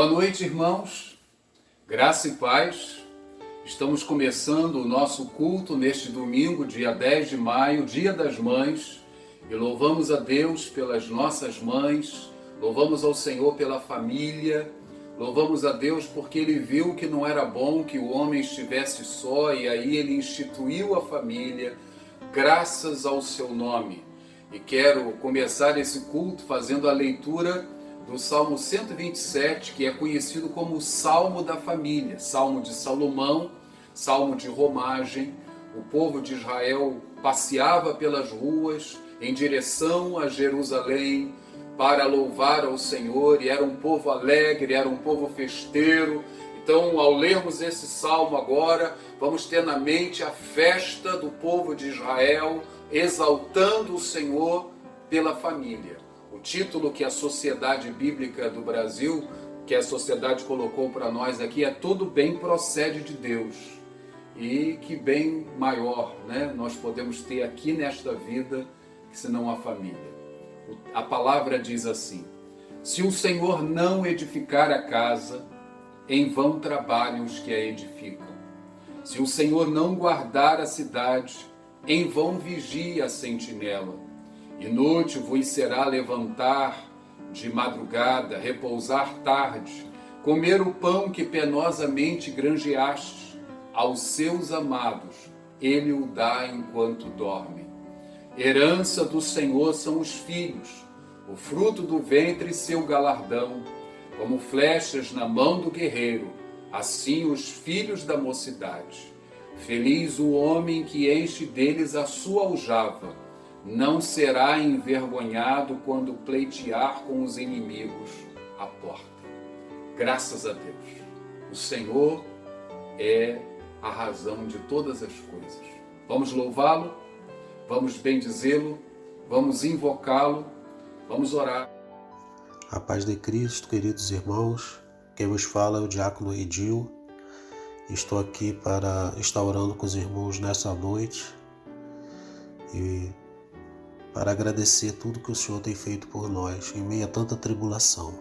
Boa noite, irmãos. Graça e paz. Estamos começando o nosso culto neste domingo, dia 10 de maio, Dia das Mães, e louvamos a Deus pelas nossas mães, louvamos ao Senhor pela família, louvamos a Deus porque Ele viu que não era bom que o homem estivesse só e aí Ele instituiu a família, graças ao seu nome. E quero começar esse culto fazendo a leitura do Salmo 127, que é conhecido como o Salmo da Família, Salmo de Salomão, Salmo de romagem. O povo de Israel passeava pelas ruas em direção a Jerusalém para louvar ao Senhor, e era um povo alegre, era um povo festeiro. Então, ao lermos esse salmo agora, vamos ter na mente a festa do povo de Israel, exaltando o Senhor pela família. O título que a Sociedade Bíblica do Brasil, que a sociedade colocou para nós aqui, é Todo Bem Procede de Deus. E que bem maior, né, nós podemos ter aqui nesta vida, senão a família. A palavra diz assim: se o Senhor não edificar a casa, em vão trabalham os que a edificam. Se o Senhor não guardar a cidade, em vão vigia a sentinela. Inútil vos será levantar de madrugada, repousar tarde, comer o pão que penosamente granjeaste. Aos seus amados ele o dá enquanto dormem. Herança do Senhor são os filhos, o fruto do ventre seu galardão. Como flechas na mão do guerreiro, assim os filhos da mocidade. Feliz o homem que enche deles a sua aljava, não será envergonhado quando pleitear com os inimigos à porta. Graças a Deus. O Senhor é a razão de todas as coisas. Vamos louvá-lo, vamos bendizê-lo, vamos invocá-lo, vamos orar. A paz de Cristo, queridos irmãos, quem vos fala é o diácono Edil. Estou aqui para estar orando com os irmãos nessa noite e para agradecer tudo que o Senhor tem feito por nós em meio a tanta tribulação.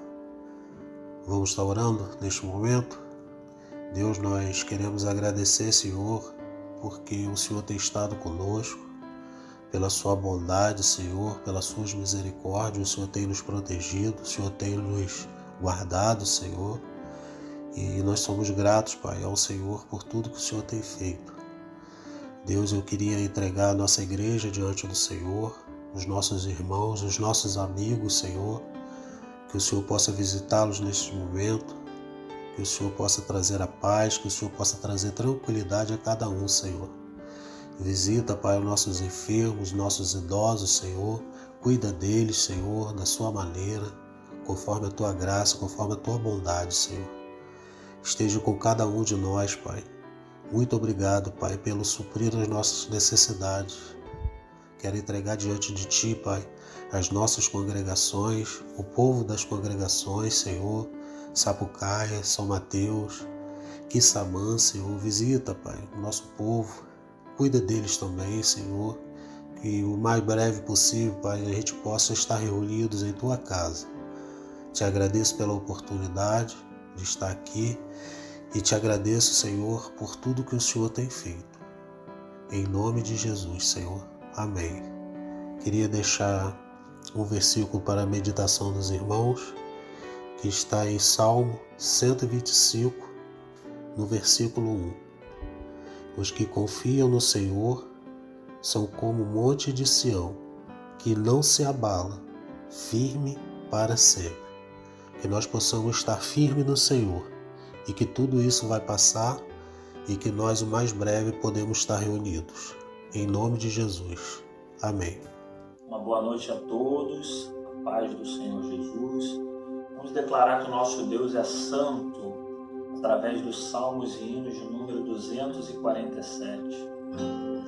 Vamos estar orando neste momento? Deus, nós queremos agradecer, Senhor, porque o Senhor tem estado conosco, pela sua bondade, Senhor, pelas suas misericórdias. O Senhor tem nos protegido, o Senhor tem nos guardado, Senhor, e nós somos gratos, Pai, ao Senhor por tudo que o Senhor tem feito. Deus, eu queria entregar a nossa igreja diante do Senhor, os nossos irmãos, os nossos amigos, Senhor, que o Senhor possa visitá-los neste momento, que o Senhor possa trazer a paz, que o Senhor possa trazer tranquilidade a cada um, Senhor. Visita, Pai, os nossos enfermos, nossos idosos, Senhor. Cuida deles, Senhor, da sua maneira, conforme a tua graça, conforme a tua bondade, Senhor. Esteja com cada um de nós, Pai. Muito obrigado, Pai, pelo suprir as nossas necessidades. Quero entregar diante de Ti, Pai, as nossas congregações, o povo das congregações, Senhor, Sapucaia, São Mateus, Quissamã, Senhor. Visita, Pai, o nosso povo. Cuida deles também, Senhor, que o mais breve possível, Pai, a gente possa estar reunidos em Tua casa. Te agradeço pela oportunidade de estar aqui e te agradeço, Senhor, por tudo que o Senhor tem feito. Em nome de Jesus, Senhor. Amém. Queria deixar um versículo para a meditação dos irmãos, que está em Salmo 125, no versículo 1. Os que confiam no Senhor são como o monte de Sião, que não se abala, firme para sempre. Que nós possamos estar firmes no Senhor e que tudo isso vai passar e que nós, o mais breve, podemos estar reunidos. Em nome de Jesus. Amém. Uma boa noite a todos, a paz do Senhor Jesus. Vamos declarar que o nosso Deus é santo através dos salmos e hinos de número 247.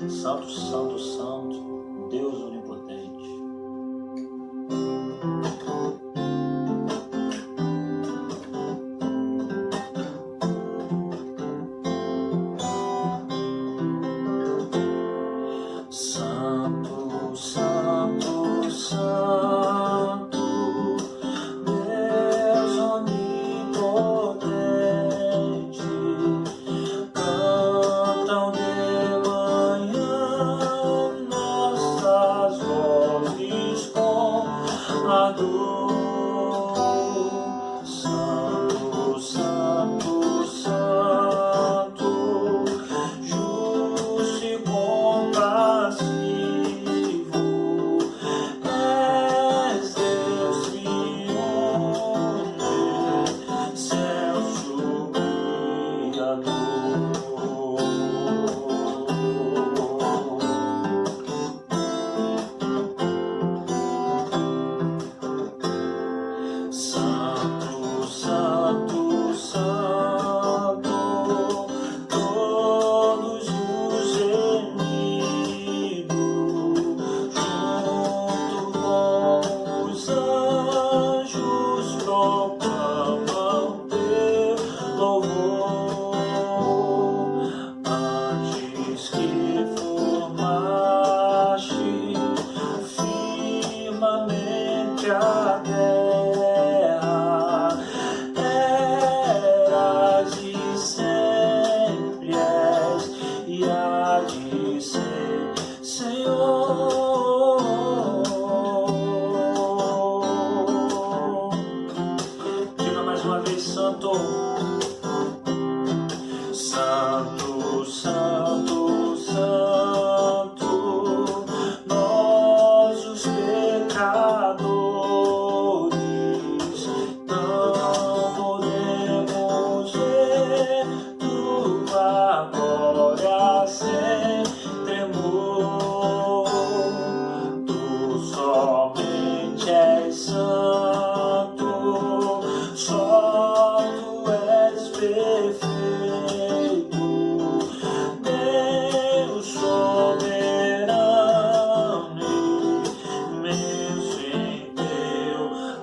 Santo, santo, santo, Deus onipotente. Santo, santo, santo, Deus onipotente.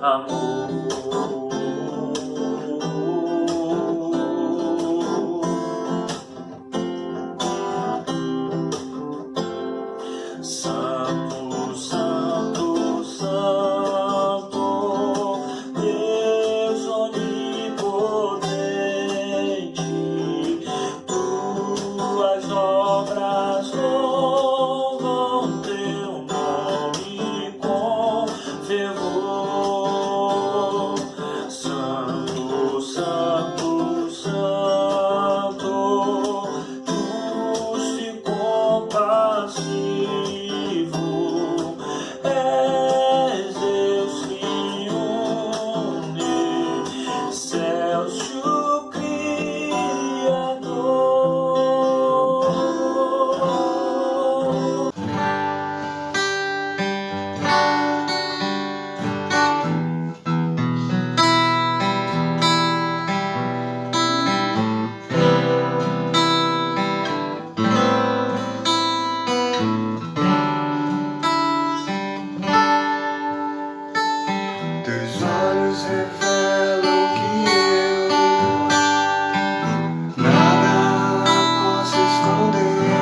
amor. Santo, Santo, Santo, Deus onipotente, tuas obras louvam teu nome com fervor. Santo, Santo, Santo, justo e compassivo, és Deus que une, excelso Criador. Teus olhos revelam que eu nada posso esconder,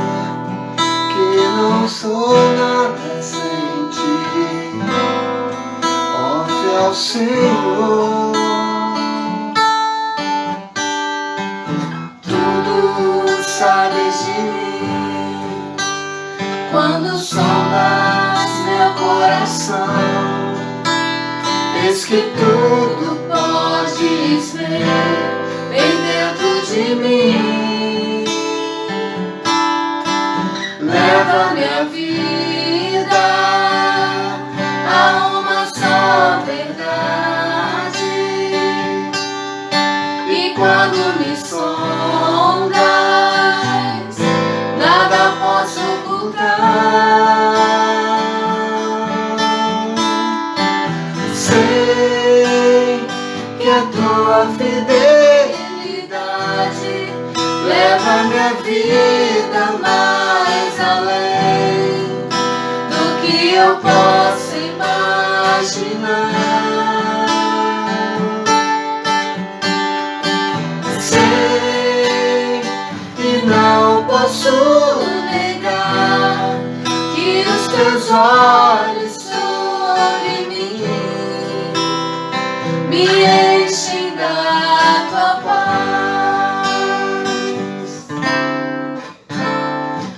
que não sou nada sem ti, ó fiel Senhor. Tudo sabes de mim, quando sondas meu coração. Eis que tudo podes ver bem dentro de mim. Leva minha vida a uma só verdade, e quando me sondas, nada posso ocultar. Sei que a tua fidelidade leva minha vida mais além do que eu posso imaginar. Sei e não posso negar que os teus olhos sobre mim me enchem da tua paz.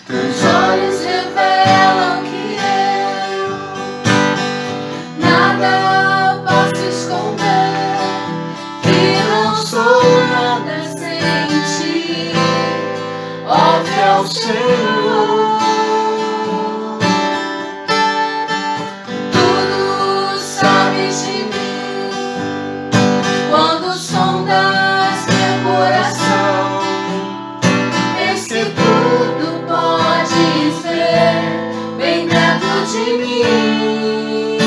Teus olhos revelam que eu nada posso esconder, que não sou nada sem ti, ó fiel Senhor. Tudo sabes de mim, quando sondas meu coração. Eis que tudo podes ver bem dentro de mim.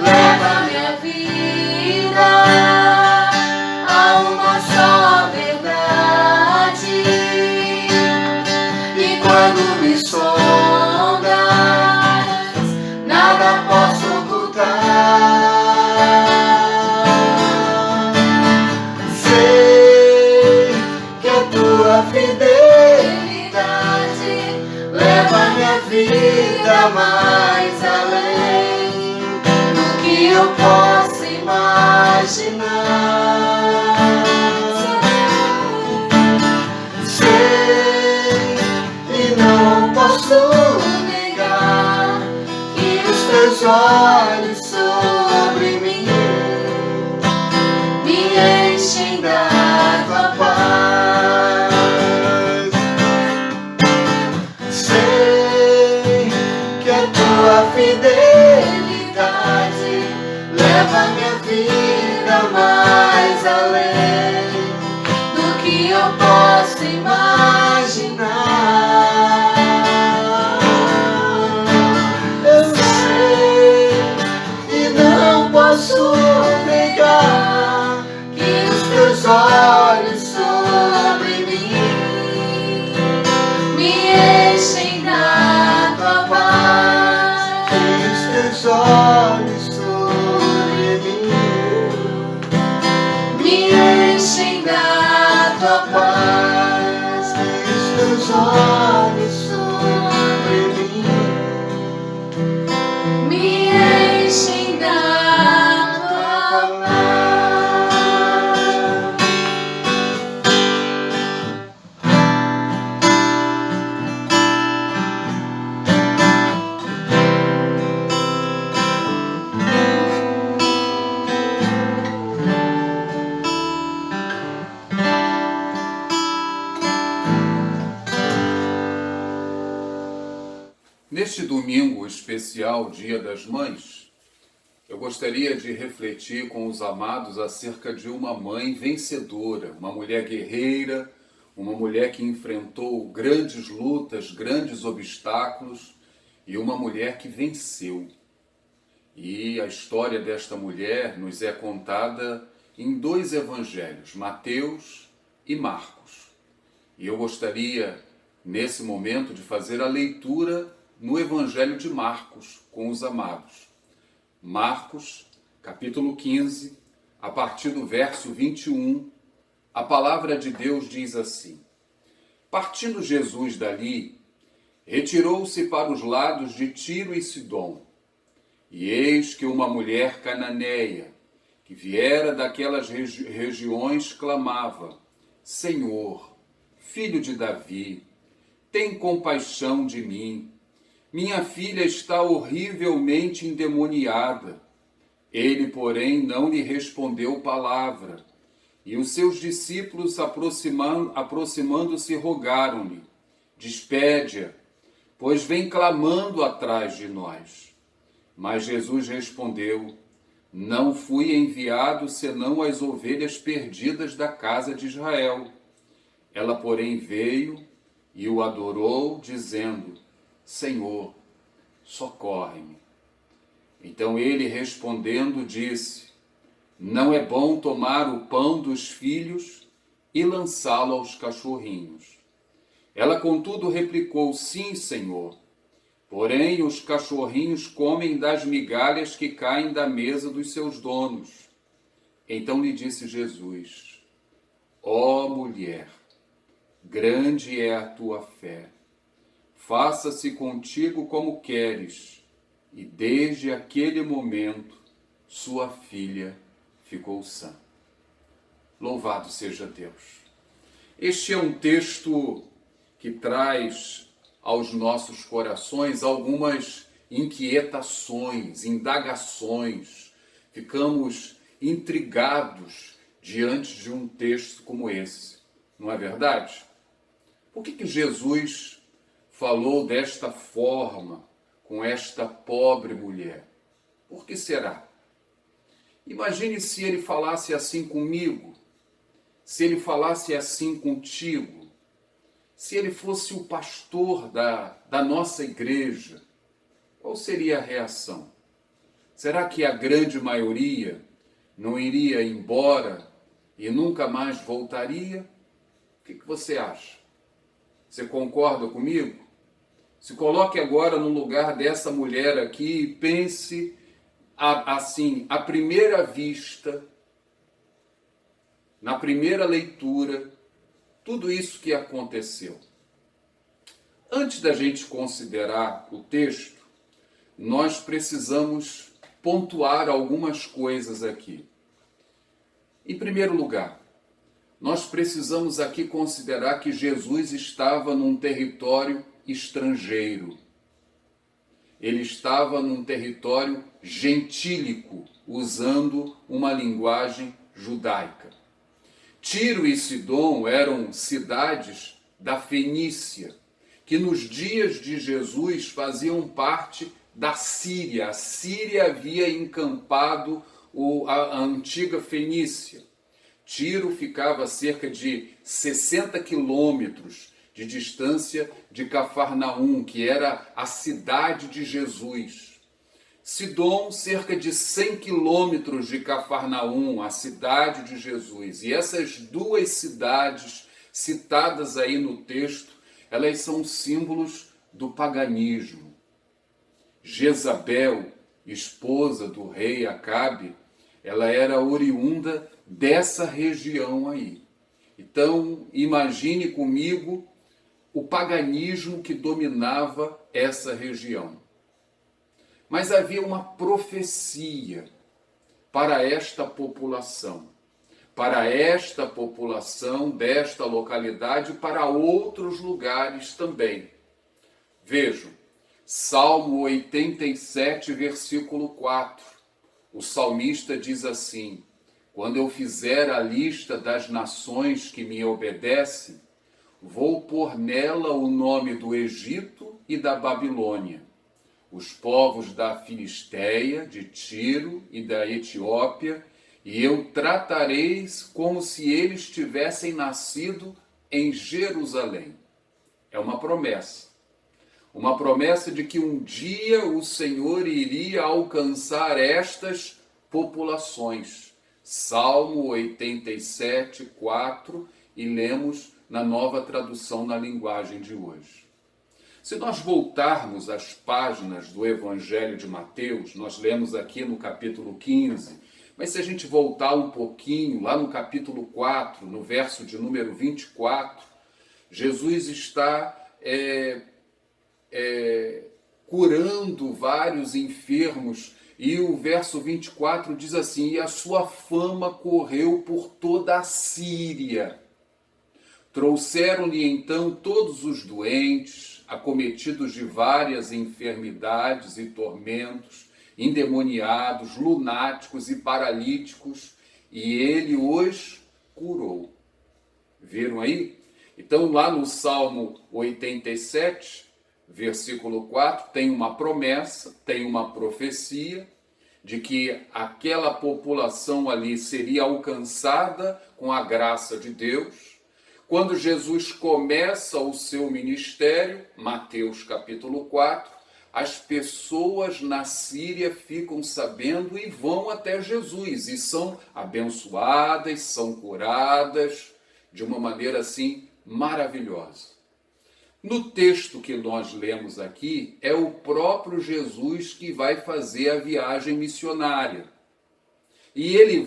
Leva minha vida a uma só verdade, e quando me sondas, nada posso ocultar. Sei que a tua fidelidade leva minha vida mais além do que eu posso imaginar. Sei e não posso negar que os teus olhos sobre mim me enchem da tua paz. Sei que a tua fidelidade leva minha vida mais além do que eu posso imaginar. Eu sei e não posso negar que os teus olhos sobre mim me enchem da tua paz. Que os teus olhos sobre tua paz, que os teus olhos sobre mim me enchem da tua paz. Neste domingo especial, Dia das Mães, eu gostaria de refletir com os amados acerca de uma mãe vencedora, uma mulher guerreira, uma mulher que enfrentou grandes lutas, grandes obstáculos e uma mulher que venceu. E a história desta mulher nos é contada em 2 evangelhos, Mateus e Marcos. E eu gostaria, nesse momento, de fazer a leitura no Evangelho de Marcos com os amados. Marcos, capítulo 15, a partir do verso 21, a palavra de Deus diz assim: Partindo Jesus dali, retirou-se para os lados de Tiro e Sidom. E eis que uma mulher cananeia, que viera daquelas regiões, clamava: Senhor, filho de Davi, tem compaixão de mim. Minha filha está horrivelmente endemoniada. Ele, porém, não lhe respondeu palavra. E os seus discípulos, aproximando-se, rogaram-lhe: Despede-a, pois vem clamando atrás de nós. Mas Jesus respondeu: Não fui enviado senão às ovelhas perdidas da casa de Israel. Ela, porém, veio e o adorou, dizendo: Senhor, socorre-me. Então ele, respondendo, disse: Não é bom tomar o pão dos filhos e lançá-lo aos cachorrinhos. Ela, contudo, replicou: Sim, Senhor. Porém, os cachorrinhos comem das migalhas que caem da mesa dos seus donos. Então lhe disse Jesus: Ó mulher, grande é a tua fé. Faça-se contigo como queres. E desde aquele momento, sua filha ficou sã. Louvado seja Deus. Este é um texto que traz aos nossos corações algumas inquietações, indagações. Ficamos intrigados diante de um texto como esse. Não é verdade? Por que Jesus falou desta forma com esta pobre mulher? Por que será? Imagine se ele falasse assim comigo, se ele falasse assim contigo, se ele fosse o pastor da nossa igreja. Qual seria a reação? Será que a grande maioria não iria embora e nunca mais voltaria? O que você acha? Você concorda comigo? Se coloque agora no lugar dessa mulher aqui e pense assim, à primeira vista, na primeira leitura, tudo isso que aconteceu. Antes da gente considerar o texto, nós precisamos pontuar algumas coisas aqui. Em primeiro lugar, nós precisamos aqui considerar que Jesus estava num território estrangeiro. Ele estava num território gentílico, usando uma linguagem judaica. Tiro e Sidom eram cidades da Fenícia, que nos dias de Jesus faziam parte da Síria. A Síria havia encampado a antiga Fenícia. Tiro ficava a cerca de 60 quilômetros de distância de Cafarnaum, que era a cidade de Jesus. Sidom, cerca de 100 quilômetros de Cafarnaum, a cidade de Jesus. E essas duas cidades citadas aí no texto, elas são símbolos do paganismo. Jezabel, esposa do rei Acabe, ela era oriunda dessa região aí. Então, imagine comigo o paganismo que dominava essa região. Mas havia uma profecia para esta população desta localidade e para outros lugares também. Vejam, Salmo 87, versículo 4. O salmista diz assim: quando eu fizer a lista das nações que me obedecem, vou pôr nela o nome do Egito e da Babilônia, os povos da Filisteia, de Tiro e da Etiópia, e eu tratareis como se eles tivessem nascido em Jerusalém. É uma promessa de que um dia o Senhor iria alcançar estas populações. Salmo 87, 4, e lemos na Nova Tradução na linguagem de hoje. Se nós voltarmos às páginas do Evangelho de Mateus, nós lemos aqui no capítulo 15, mas se a gente voltar um pouquinho, lá no capítulo 4, no verso de número 24, Jesus está curando vários enfermos, e o verso 24 diz assim: e a sua fama correu por toda a Síria. Trouxeram-lhe então todos os doentes, acometidos de várias enfermidades e tormentos, endemoniados, lunáticos e paralíticos, e ele os curou. Viram aí? Então, lá no Salmo 87, versículo 4, tem uma promessa, tem uma profecia de que aquela população ali seria alcançada com a graça de Deus. Quando Jesus começa o seu ministério, Mateus capítulo 4, as pessoas na Síria ficam sabendo e vão até Jesus e são abençoadas, são curadas de uma maneira assim maravilhosa. No texto que nós lemos aqui, é o próprio Jesus que vai fazer a viagem missionária. E ele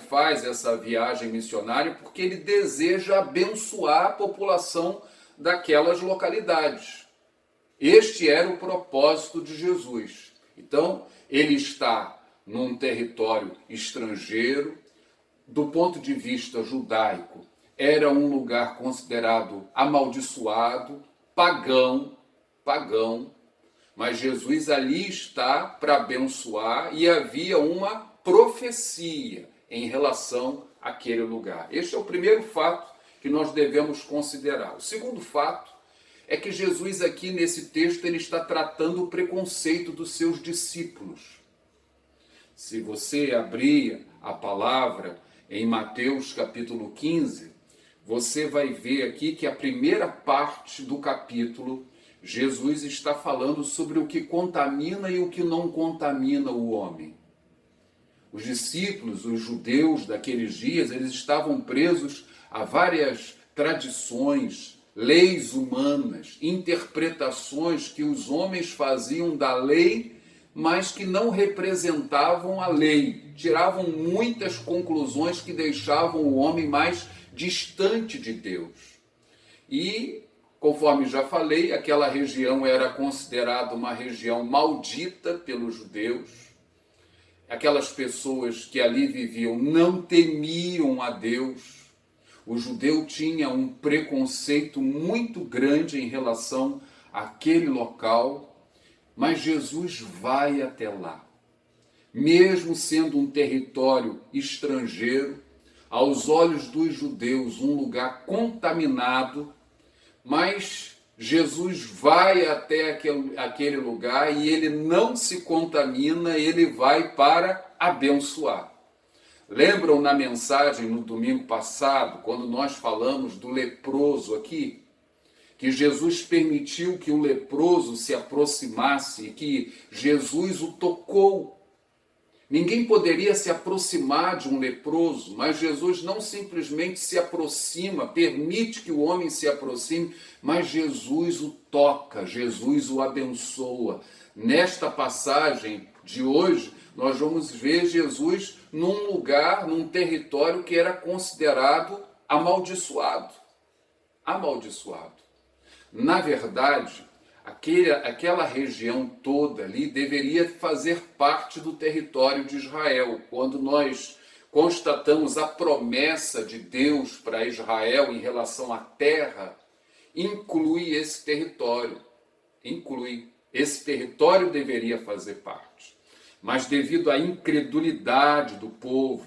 faz essa viagem missionária porque ele deseja abençoar a população daquelas localidades. Este era o propósito de Jesus. Então, ele está num território estrangeiro, do ponto de vista judaico, era um lugar considerado amaldiçoado, pagão, mas Jesus ali está para abençoar e havia uma profecia em relação àquele lugar. Este é o primeiro fato que nós devemos considerar. O segundo fato é que Jesus aqui nesse texto ele está tratando o preconceito dos seus discípulos. Se você abrir a palavra em Mateus capítulo 15, você vai ver aqui que a primeira parte do capítulo, Jesus está falando sobre o que contamina e o que não contamina o homem. Os discípulos, os judeus daqueles dias, eles estavam presos a várias tradições, leis humanas, interpretações que os homens faziam da lei, mas que não representavam a lei. Tiravam muitas conclusões que deixavam o homem mais distante de Deus. E, conforme já falei, aquela região era considerada uma região maldita pelos judeus. Aquelas pessoas que ali viviam não temiam a Deus. O judeu tinha um preconceito muito grande em relação àquele local, mas Jesus vai até lá. Mesmo sendo um território estrangeiro, aos olhos dos judeus um lugar contaminado, mas Jesus vai até aquele lugar e ele não se contamina, ele vai para abençoar. Lembram na mensagem no domingo passado, quando nós falamos do leproso aqui? Que Jesus permitiu que o leproso se aproximasse e que Jesus o tocou. Ninguém poderia se aproximar de um leproso, mas Jesus não simplesmente se aproxima, permite que o homem se aproxime, mas Jesus o toca, Jesus o abençoa. Nesta passagem de hoje, nós vamos ver Jesus num lugar, num território que era considerado amaldiçoado. Amaldiçoado. Na verdade, aquela região toda ali deveria fazer parte do território de Israel. Quando nós constatamos a promessa de Deus para Israel em relação à terra, inclui esse território. Inclui. Esse território deveria fazer parte. Mas devido à incredulidade do povo,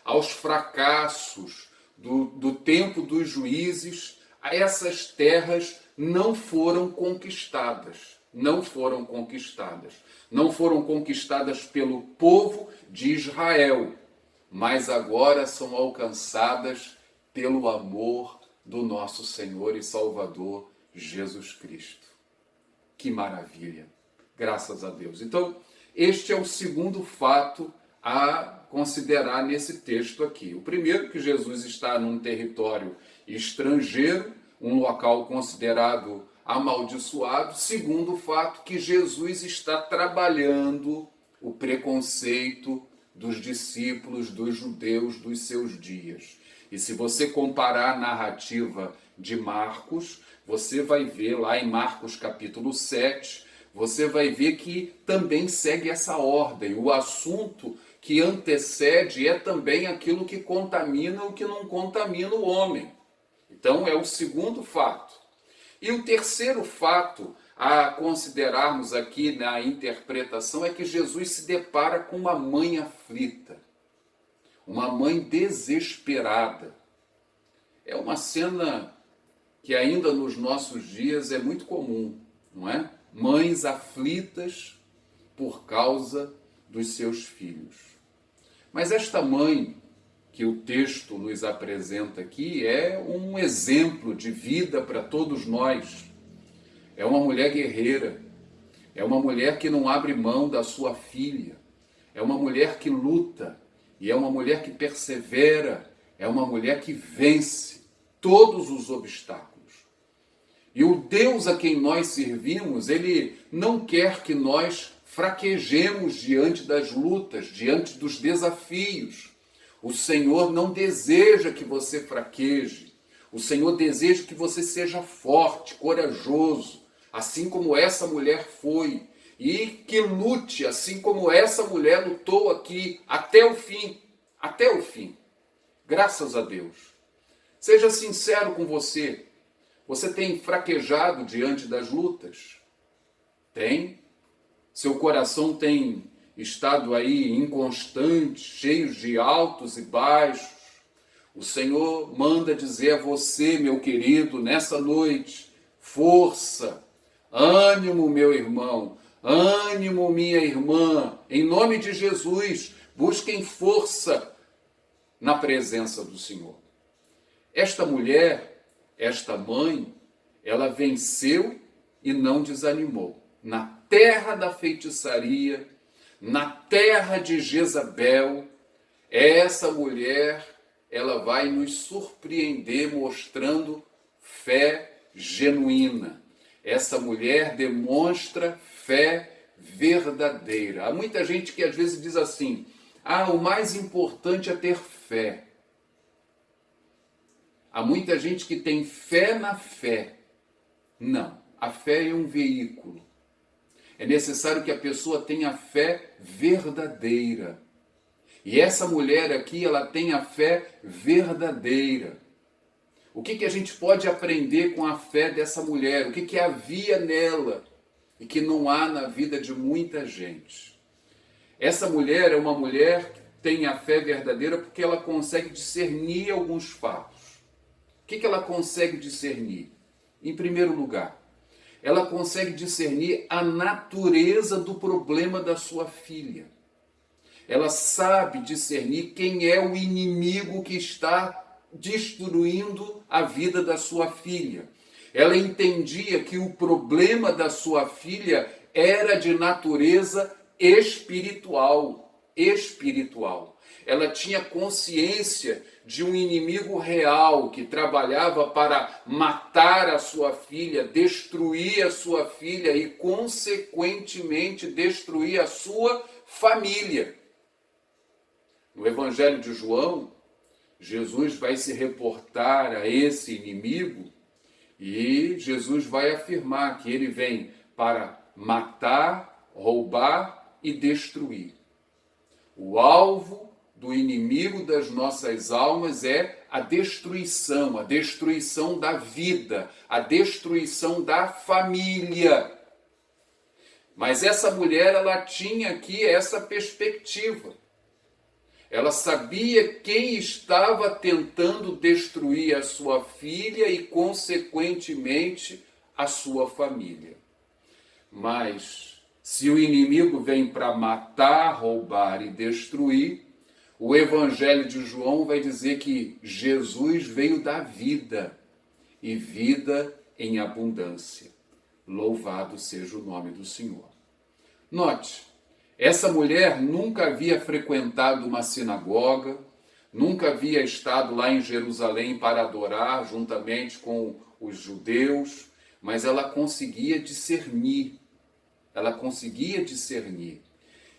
aos fracassos do tempo dos juízes, essas terras não foram conquistadas. Não foram conquistadas. Não foram conquistadas pelo povo de Israel, mas agora são alcançadas pelo amor do nosso Senhor e Salvador Jesus Cristo. Que maravilha! Graças a Deus. Então, este é o segundo fato a considerar nesse texto aqui. O primeiro, que Jesus está num território estrangeiro, um local considerado amaldiçoado. Segundo fato, que Jesus está trabalhando o preconceito dos discípulos, dos judeus, dos seus dias. E se você comparar a narrativa de Marcos, você vai ver lá em Marcos capítulo 7, você vai ver que também segue essa ordem. O assunto que antecede é também aquilo que contamina o que não contamina o homem. Então é o segundo fato. E o terceiro fato a considerarmos aqui na interpretação é que Jesus se depara com uma mãe aflita, uma mãe desesperada. É uma cena que ainda nos nossos dias é muito comum, não é? Mães aflitas por causa dos seus filhos. Mas esta mãe que o texto nos apresenta aqui é um exemplo de vida para todos nós. É uma mulher guerreira, é uma mulher que não abre mão da sua filha, é uma mulher que luta, e é uma mulher que persevera, é uma mulher que vence todos os obstáculos. E o Deus a quem nós servimos, Ele não quer que nós fraquejemos diante das lutas, diante dos desafios. O Senhor não deseja que você fraqueje. O Senhor deseja que você seja forte, corajoso, assim como essa mulher foi. E que lute, assim como essa mulher lutou aqui, até o fim. Até o fim. Graças a Deus. Seja sincero com você. Você tem fraquejado diante das lutas? Tem? Seu coração tem estado aí inconstante, cheio de altos e baixos? O Senhor manda dizer a você, meu querido, nessa noite, força, ânimo, meu irmão, ânimo, minha irmã, em nome de Jesus, busquem força na presença do Senhor. Esta mulher, esta mãe, ela venceu e não desanimou. Na terra da feitiçaria, na terra de Jezabel, essa mulher, ela vai nos surpreender mostrando fé genuína. Essa mulher demonstra fé verdadeira. Há muita gente que às vezes diz assim, o mais importante é ter fé. Há muita gente que tem fé na fé. Não, a fé é um veículo. É necessário que a pessoa tenha fé verdadeira. E essa mulher aqui, ela tem a fé verdadeira. O que a gente pode aprender com a fé dessa mulher? O que havia nela e que não há na vida de muita gente? Essa mulher é uma mulher que tem a fé verdadeira porque ela consegue discernir alguns fatos. O que ela consegue discernir? Em primeiro lugar, ela consegue discernir a natureza do problema da sua filha. Ela sabe discernir quem é o inimigo que está destruindo a vida da sua filha. Ela entendia que o problema da sua filha era de natureza espiritual. Ela tinha consciência de um inimigo real que trabalhava para matar a sua filha, destruir a sua filha e, consequentemente, destruir a sua família. No Evangelho de João, Jesus vai se reportar a esse inimigo e Jesus vai afirmar que ele vem para matar, roubar e destruir. O alvo do inimigo das nossas almas é a destruição da vida, a destruição da família. Mas essa mulher, ela tinha aqui essa perspectiva. Ela sabia quem estava tentando destruir a sua filha e, consequentemente, a sua família. Mas, se o inimigo vem para matar, roubar e destruir, o Evangelho de João vai dizer que Jesus veio dar vida, e vida em abundância. Louvado seja o nome do Senhor. Note, essa mulher nunca havia frequentado uma sinagoga, nunca havia estado lá em Jerusalém para adorar juntamente com os judeus, mas ela conseguia discernir.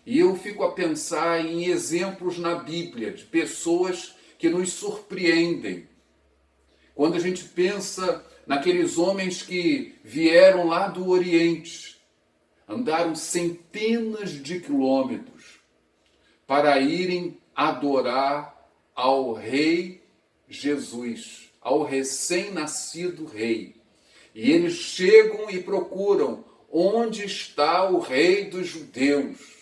E eu fico a pensar em exemplos na Bíblia de pessoas que nos surpreendem. Quando a gente pensa naqueles homens que vieram lá do Oriente, andaram centenas de quilômetros para irem adorar ao Rei Jesus, ao recém-nascido Rei. E eles chegam e procuram onde está o Rei dos Judeus.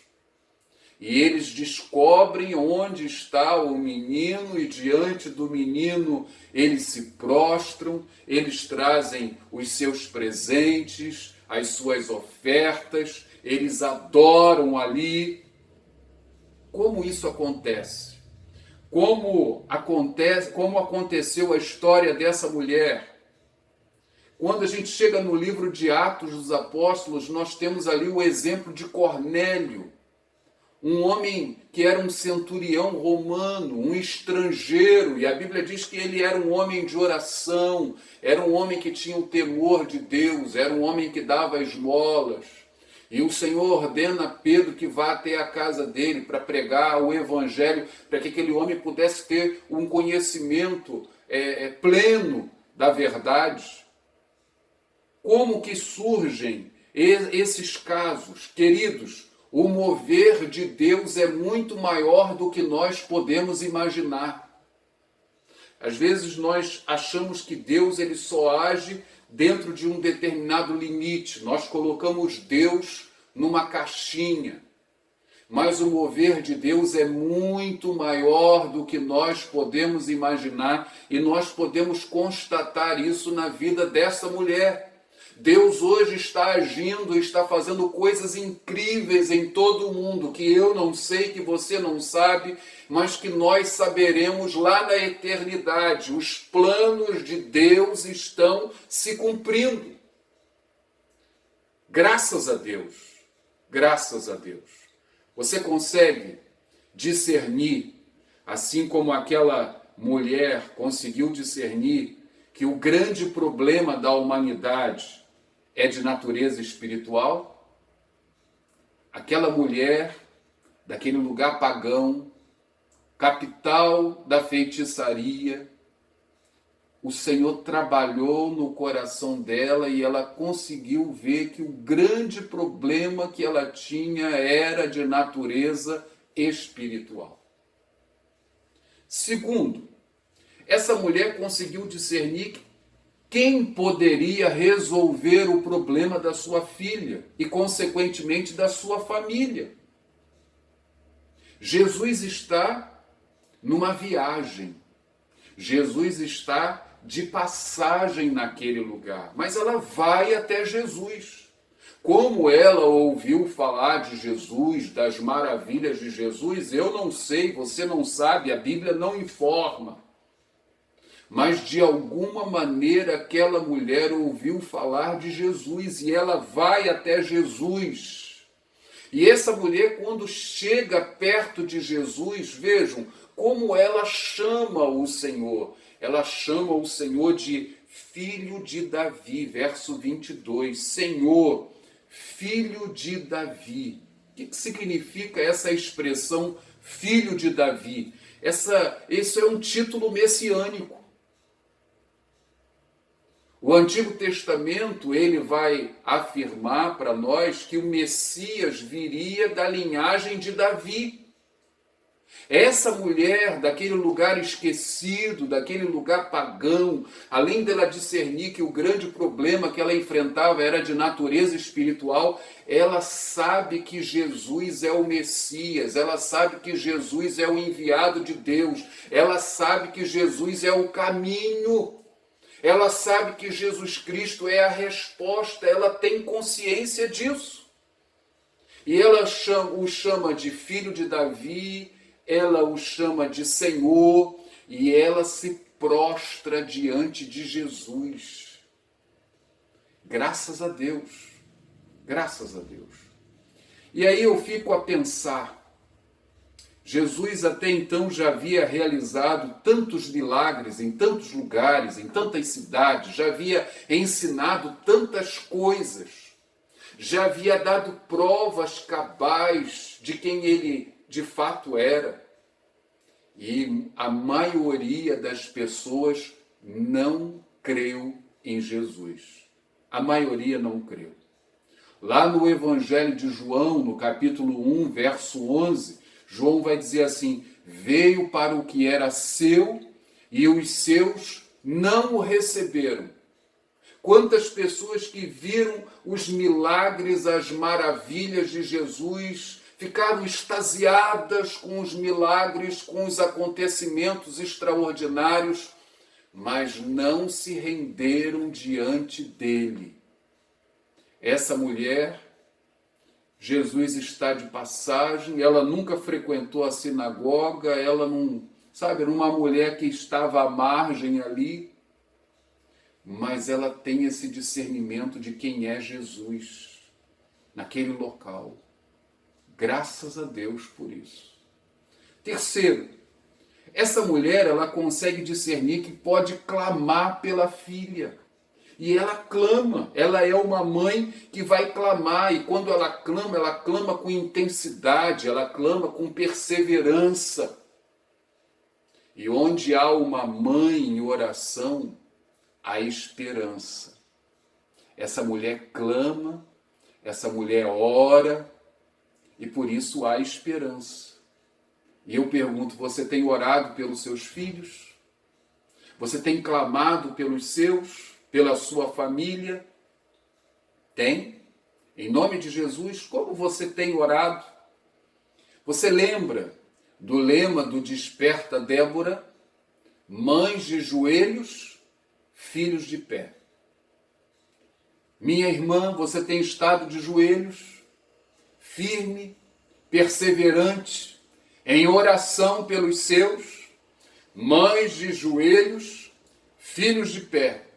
E eles descobrem onde está o menino e diante do menino eles se prostram, eles trazem os seus presentes, as suas ofertas, eles adoram ali. Como isso acontece? Como aconteceu a história dessa mulher? Quando a gente chega no livro de Atos dos Apóstolos, nós temos ali o exemplo de Cornélio, um homem que era um centurião romano, um estrangeiro, e a Bíblia diz que ele era um homem de oração, era um homem que tinha o temor de Deus, era um homem que dava esmolas. E o Senhor ordena a Pedro que vá até a casa dele para pregar o Evangelho, para que aquele homem pudesse ter um conhecimento pleno da verdade. Como que surgem esses casos? Queridos, o mover de Deus é muito maior do que nós podemos imaginar. Às vezes nós achamos que Deus ele só age dentro de um determinado limite. Nós colocamos Deus numa caixinha. Mas o mover de Deus é muito maior do que nós podemos imaginar e nós podemos constatar isso na vida dessa mulher. Deus hoje está agindo, está fazendo coisas incríveis em todo o mundo, que eu não sei, que você não sabe, mas que nós saberemos lá na eternidade. Os planos de Deus estão se cumprindo. Graças a Deus, graças a Deus. Você consegue discernir, assim como aquela mulher conseguiu discernir, que o grande problema da humanidade é de natureza espiritual? Aquela mulher, daquele lugar pagão, capital da feitiçaria, o Senhor trabalhou no coração dela e ela conseguiu ver que o grande problema que ela tinha era de natureza espiritual. Segundo, essa mulher conseguiu discernir quem poderia resolver o problema da sua filha e, consequentemente, da sua família. Jesus está numa viagem. Jesus está de passagem naquele lugar, mas ela vai até Jesus. Como ela ouviu falar de Jesus, das maravilhas de Jesus, eu não sei, você não sabe, a Bíblia não informa. Mas de alguma maneira aquela mulher ouviu falar de Jesus e ela vai até Jesus. E essa mulher, quando chega perto de Jesus, vejam como ela chama o Senhor. Ela chama o Senhor de Filho de Davi, verso 22. Senhor, Filho de Davi. O que significa essa expressão Filho de Davi? Esse é um título messiânico. O Antigo Testamento, ele vai afirmar para nós que o Messias viria da linhagem de Davi. Essa mulher, daquele lugar esquecido, daquele lugar pagão, além dela discernir que o grande problema que ela enfrentava era de natureza espiritual, ela sabe que Jesus é o Messias, ela sabe que Jesus é o enviado de Deus, ela sabe que Jesus é o caminho, ela sabe que Jesus Cristo é a resposta, ela tem consciência disso. E ela o chama de filho de Davi, ela o chama de Senhor e ela se prostra diante de Jesus. Graças a Deus, graças a Deus. E aí eu fico a pensar, Jesus até então já havia realizado tantos milagres em tantos lugares, em tantas cidades, já havia ensinado tantas coisas, já havia dado provas cabais de quem ele de fato era. E a maioria das pessoas não creu em Jesus. A maioria não creu. Lá no Evangelho de João, no capítulo 1, verso 11, João vai dizer assim: veio para o que era seu e os seus não o receberam. Quantas pessoas que viram os milagres, as maravilhas de Jesus, ficaram extasiadas com os milagres, com os acontecimentos extraordinários, mas não se renderam diante dele. Essa mulher, Jesus está de passagem, ela nunca frequentou a sinagoga, ela não, sabe, era uma mulher que estava à margem ali, mas ela tem esse discernimento de quem é Jesus naquele local. Graças a Deus por isso. Terceiro, essa mulher, ela consegue discernir que pode clamar pela filha. E ela clama, ela é uma mãe que vai clamar, e quando ela clama com intensidade, ela clama com perseverança. E onde há uma mãe em oração, há esperança. Essa mulher clama, essa mulher ora, e por isso há esperança. E eu pergunto, você tem orado pelos seus filhos? Você tem clamado pelos seus? Pela sua família? Tem? Em nome de Jesus, como você tem orado? Você lembra do lema do Desperta Débora? Mães de joelhos, filhos de pé. Minha irmã, você tem estado de joelhos, firme, perseverante, em oração pelos seus, mães de joelhos, filhos de pé.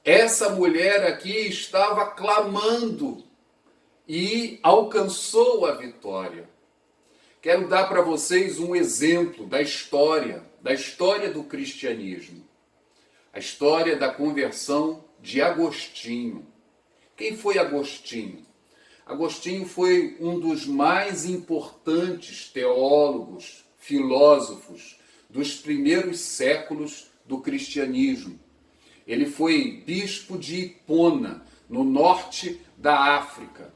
Essa mulher aqui estava clamando e alcançou a vitória. Quero dar para vocês um exemplo da história do cristianismo. A história da conversão de Agostinho. Quem foi Agostinho? Agostinho foi um dos mais importantes teólogos, filósofos dos primeiros séculos do cristianismo. Ele foi bispo de Hipona, no norte da África.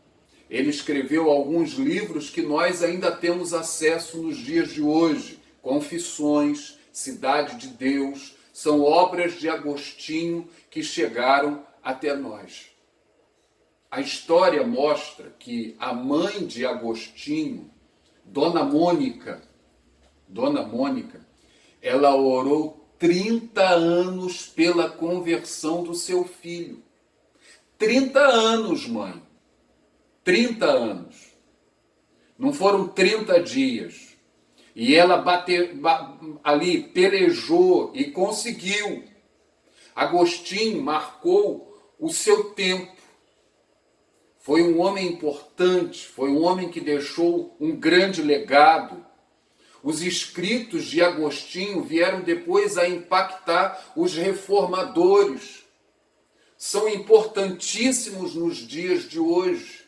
Ele escreveu alguns livros que nós ainda temos acesso nos dias de hoje. Confissões, Cidade de Deus, são obras de Agostinho que chegaram até nós. A história mostra que a mãe de Agostinho, Dona Mônica, ela orou 30 anos pela conversão do seu filho. 30 anos, mãe. 30 anos. Não foram 30 dias. E ela ali pelejou e conseguiu. Agostinho marcou o seu tempo. Foi um homem importante, foi um homem que deixou um grande legado. Os escritos de Agostinho vieram depois a impactar os reformadores. São importantíssimos nos dias de hoje.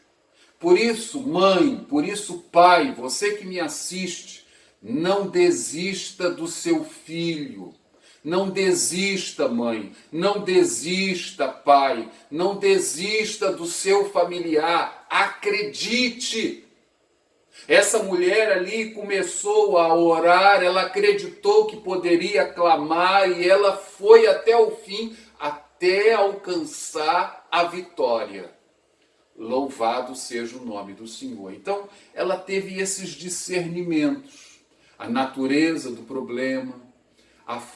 Por isso, mãe, por isso, pai, você que me assiste, Não desista do seu filho. Não desista, mãe. Não desista, pai. Não desista do seu familiar. Acredite. Essa mulher ali começou a orar, ela acreditou que poderia clamar e ela foi até o fim, até alcançar a vitória. Louvado seja o nome do Senhor. Então, ela teve esses discernimentos. A natureza do problema,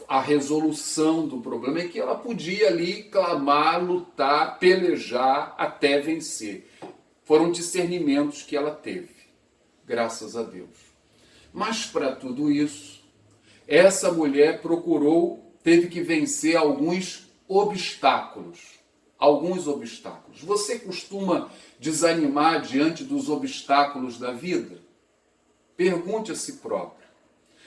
a resolução do problema, é que ela podia ali clamar, lutar, pelejar até vencer. Foram discernimentos que ela teve. Graças a Deus. Mas para tudo isso, essa mulher teve que vencer alguns obstáculos. Alguns obstáculos. Você costuma desanimar diante dos obstáculos da vida? Pergunte a si próprio.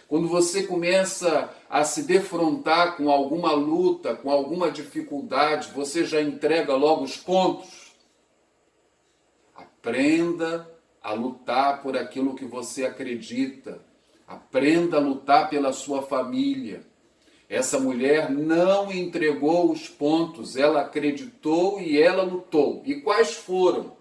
Quando você começa a se defrontar com alguma luta, com alguma dificuldade, você já entrega logo os pontos? Aprenda a lutar por aquilo que você acredita. Aprenda a lutar pela sua família. Essa mulher não entregou os pontos, ela acreditou e ela lutou. E quais foram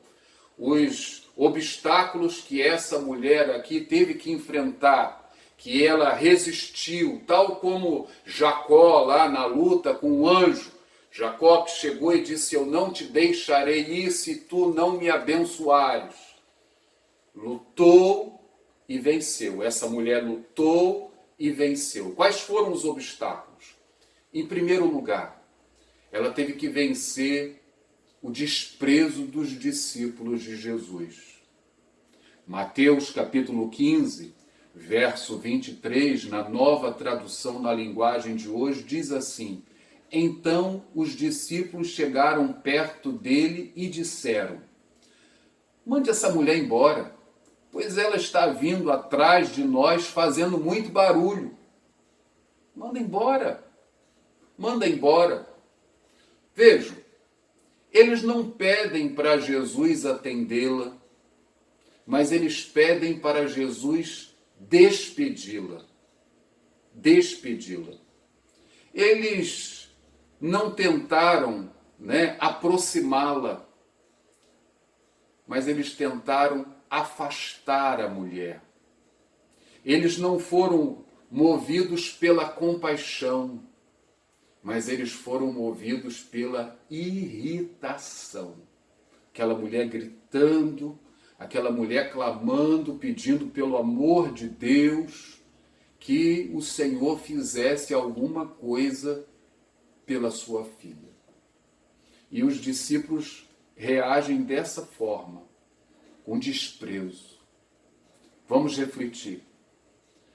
os obstáculos que essa mulher aqui teve que enfrentar? Que ela resistiu, tal como Jacó lá na luta com o anjo. Jacó que chegou e disse: eu não te deixarei ir se tu não me abençoares. Lutou e venceu. Essa mulher lutou e venceu. Quais foram os obstáculos? Em primeiro lugar, ela teve que vencer o desprezo dos discípulos de Jesus. Mateus capítulo 15, verso 23, na nova tradução na linguagem de hoje, diz assim: então os discípulos chegaram perto dele e disseram: mande essa mulher embora, pois ela está vindo atrás de nós fazendo muito barulho. Manda embora. Manda embora. Vejam, eles não pedem para Jesus atendê-la, mas eles pedem para Jesus despedi-la. Despedi-la. Eles não tentaram, aproximá-la, mas eles tentaram afastar a mulher. Eles não foram movidos pela compaixão, mas eles foram movidos pela irritação. Aquela mulher gritando, aquela mulher clamando, pedindo pelo amor de Deus que o Senhor fizesse alguma coisa pela sua filha. E os discípulos reagem dessa forma, com desprezo. Vamos refletir.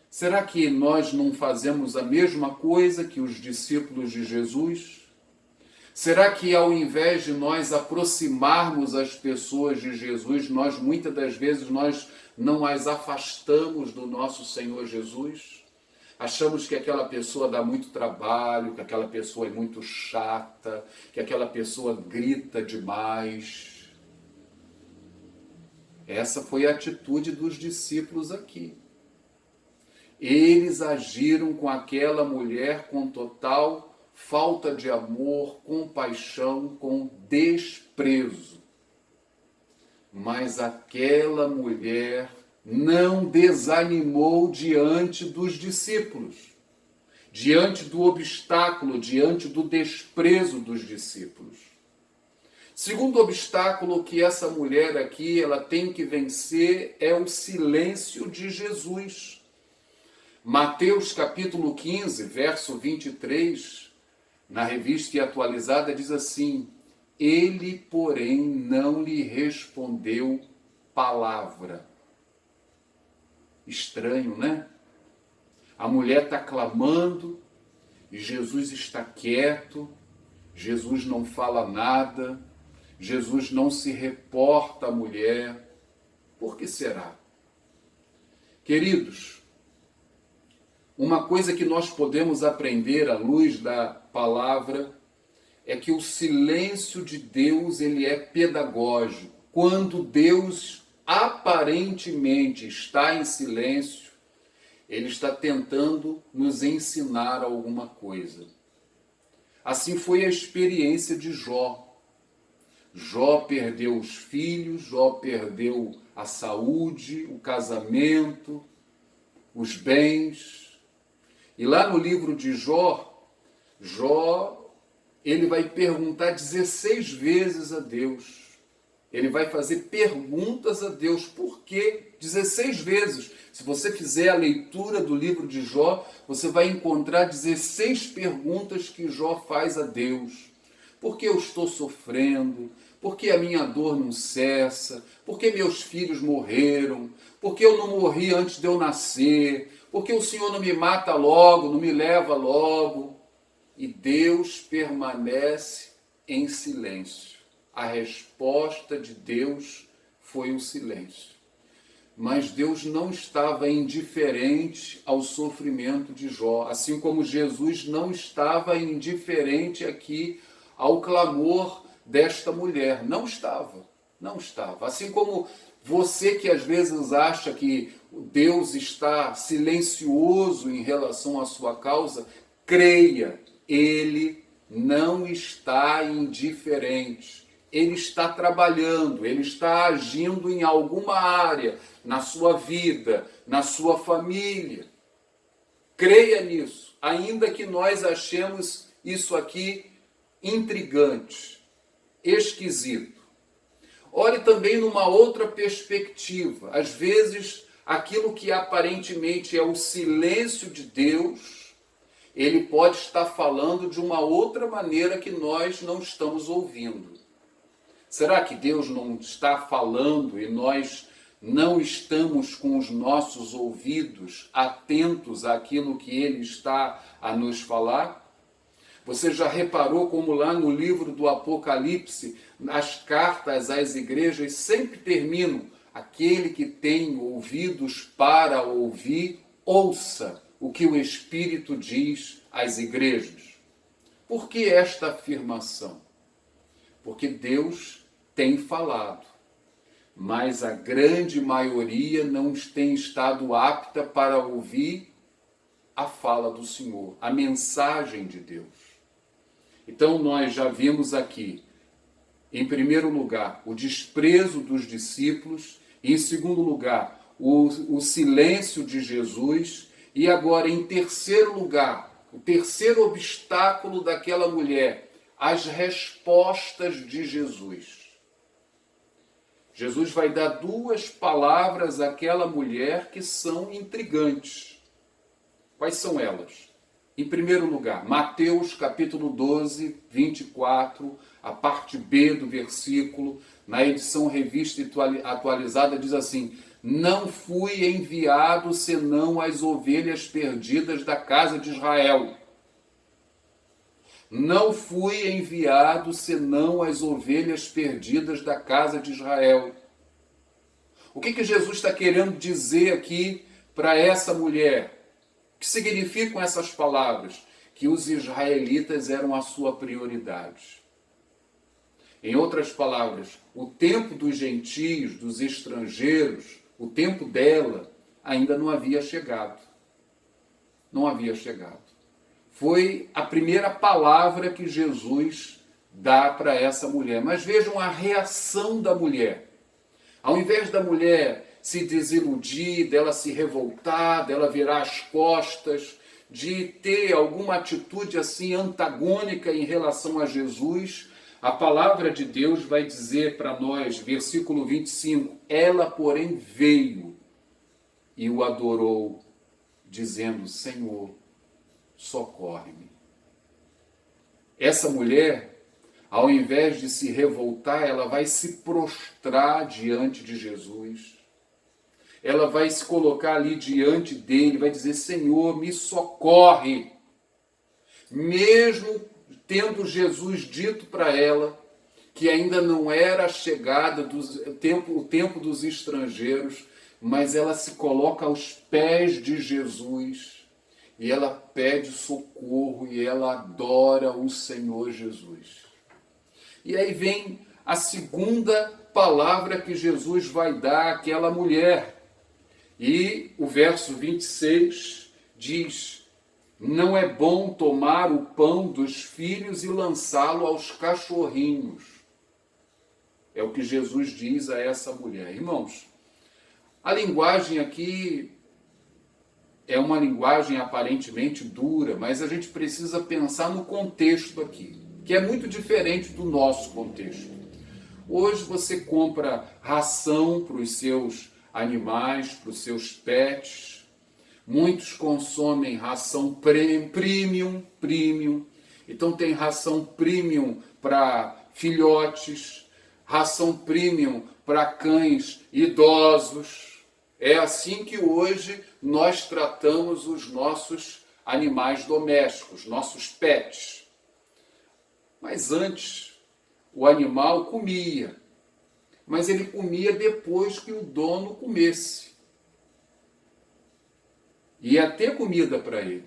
Será que nós não fazemos a mesma coisa que os discípulos de Jesus? Será que ao invés de nós aproximarmos as pessoas de Jesus, muitas das vezes nós não as afastamos do nosso Senhor Jesus? Achamos que aquela pessoa dá muito trabalho, que aquela pessoa é muito chata, que aquela pessoa grita demais. Essa foi a atitude dos discípulos aqui. Eles agiram com aquela mulher com total falta de amor, compaixão, com desprezo. Mas aquela mulher não desanimou diante dos discípulos, diante do obstáculo, diante do desprezo dos discípulos. Segundo obstáculo que essa mulher aqui ela tem que vencer é o silêncio de Jesus. Mateus capítulo 15, verso 23, na revista e atualizada, diz assim: ele, porém, não lhe respondeu palavra. Estranho, né? A mulher está clamando e Jesus está quieto, Jesus não fala nada, Jesus não se reporta à mulher. Por que será? Queridos, uma coisa que nós podemos aprender à luz da palavra é que o silêncio de Deus ele é pedagógico. Quando Deus aparentemente está em silêncio, Ele está tentando nos ensinar alguma coisa. Assim foi a experiência de Jó. Jó perdeu os filhos, Jó perdeu a saúde, o casamento, os bens. E lá no livro de Jó, ele vai perguntar 16 vezes a Deus. Ele vai fazer perguntas a Deus. Por quê? 16 vezes. Se você fizer a leitura do livro de Jó, você vai encontrar 16 perguntas que Jó faz a Deus. Por que eu estou sofrendo? Por que a minha dor não cessa? Por que meus filhos morreram? Por que eu não morri antes de eu nascer? Por que o Senhor não me mata logo, não me leva logo? E Deus permanece em silêncio. A resposta de Deus foi o silêncio. Mas Deus não estava indiferente ao sofrimento de Jó, assim como Jesus não estava indiferente aqui ao clamor desta mulher. Não estava. Assim como você que às vezes acha que Deus está silencioso em relação à sua causa, creia, Ele não está indiferente. Ele está trabalhando, ele está agindo em alguma área, na sua vida, na sua família. Creia nisso, ainda que nós achemos isso aqui intrigante, esquisito. Olhe também numa outra perspectiva. Às vezes, aquilo que aparentemente é o silêncio de Deus, ele pode estar falando de uma outra maneira que nós não estamos ouvindo. Será que Deus não está falando e nós não estamos com os nossos ouvidos atentos àquilo que Ele está a nos falar? Você já reparou como lá no livro do Apocalipse, as cartas às igrejas sempre terminam: aquele que tem ouvidos para ouvir, ouça o que o Espírito diz às igrejas. Por que esta afirmação? Porque Deus tem falado, mas a grande maioria não tem estado apta para ouvir a fala do Senhor, a mensagem de Deus. Então nós já vimos aqui, em primeiro lugar, o desprezo dos discípulos, e em segundo lugar, o silêncio de Jesus, e agora, em terceiro lugar, o terceiro obstáculo daquela mulher, as respostas de Jesus. Jesus vai dar duas palavras àquela mulher que são intrigantes. Quais são elas? Em primeiro lugar, Mateus capítulo 12, 24, a parte B do versículo, na edição revista atualizada, diz assim: não fui enviado senão as ovelhas perdidas da casa de Israel. Não fui enviado senão as ovelhas perdidas da casa de Israel. O que Jesus está querendo dizer aqui para essa mulher? O que significam essas palavras? Que os israelitas eram a sua prioridade. Em outras palavras, o tempo dos gentios, dos estrangeiros, o tempo dela ainda não havia chegado. Não havia chegado. Foi a primeira palavra que Jesus dá para essa mulher. Mas vejam a reação da mulher. Ao invés da mulher se desiludir, dela se revoltar, dela virar as costas, de ter alguma atitude assim antagônica em relação a Jesus, a palavra de Deus vai dizer para nós, versículo 25, ela, porém, veio e o adorou, dizendo: Senhor, socorre-me. Essa mulher, ao invés de se revoltar, ela vai se prostrar diante de Jesus. Ela vai se colocar ali diante dele, vai dizer: Senhor, me socorre. Mesmo tendo Jesus dito para ela que ainda não era a chegada o tempo dos estrangeiros, mas ela se coloca aos pés de Jesus. E ela pede socorro e ela adora o Senhor Jesus. E aí vem a segunda palavra que Jesus vai dar àquela mulher. E o verso 26 diz: não é bom tomar o pão dos filhos e lançá-lo aos cachorrinhos. É o que Jesus diz a essa mulher. Irmãos, a linguagem aqui é uma linguagem aparentemente dura, mas a gente precisa pensar no contexto aqui, que é muito diferente do nosso contexto. Hoje você compra ração para os seus animais, para os seus pets. Muitos consomem ração premium. Então tem ração premium para filhotes, ração premium para cães idosos. É assim que hoje nós tratamos os nossos animais domésticos, nossos pets. Mas antes, o animal comia. Mas ele comia depois que o dono comesse. Ia ter comida para ele.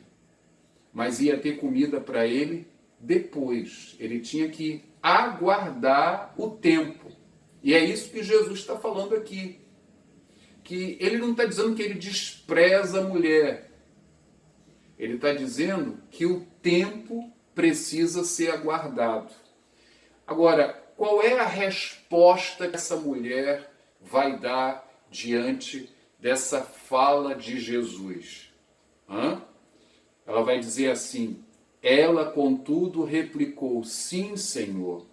Mas ia ter comida para ele depois. Ele tinha que aguardar o tempo. E é isso que Jesus está falando aqui. Que ele não está dizendo que ele despreza a mulher. Ele está dizendo que o tempo precisa ser aguardado. Agora, qual é a resposta que essa mulher vai dar diante dessa fala de Jesus? Ela vai dizer assim: ela, contudo, replicou: sim, Senhor.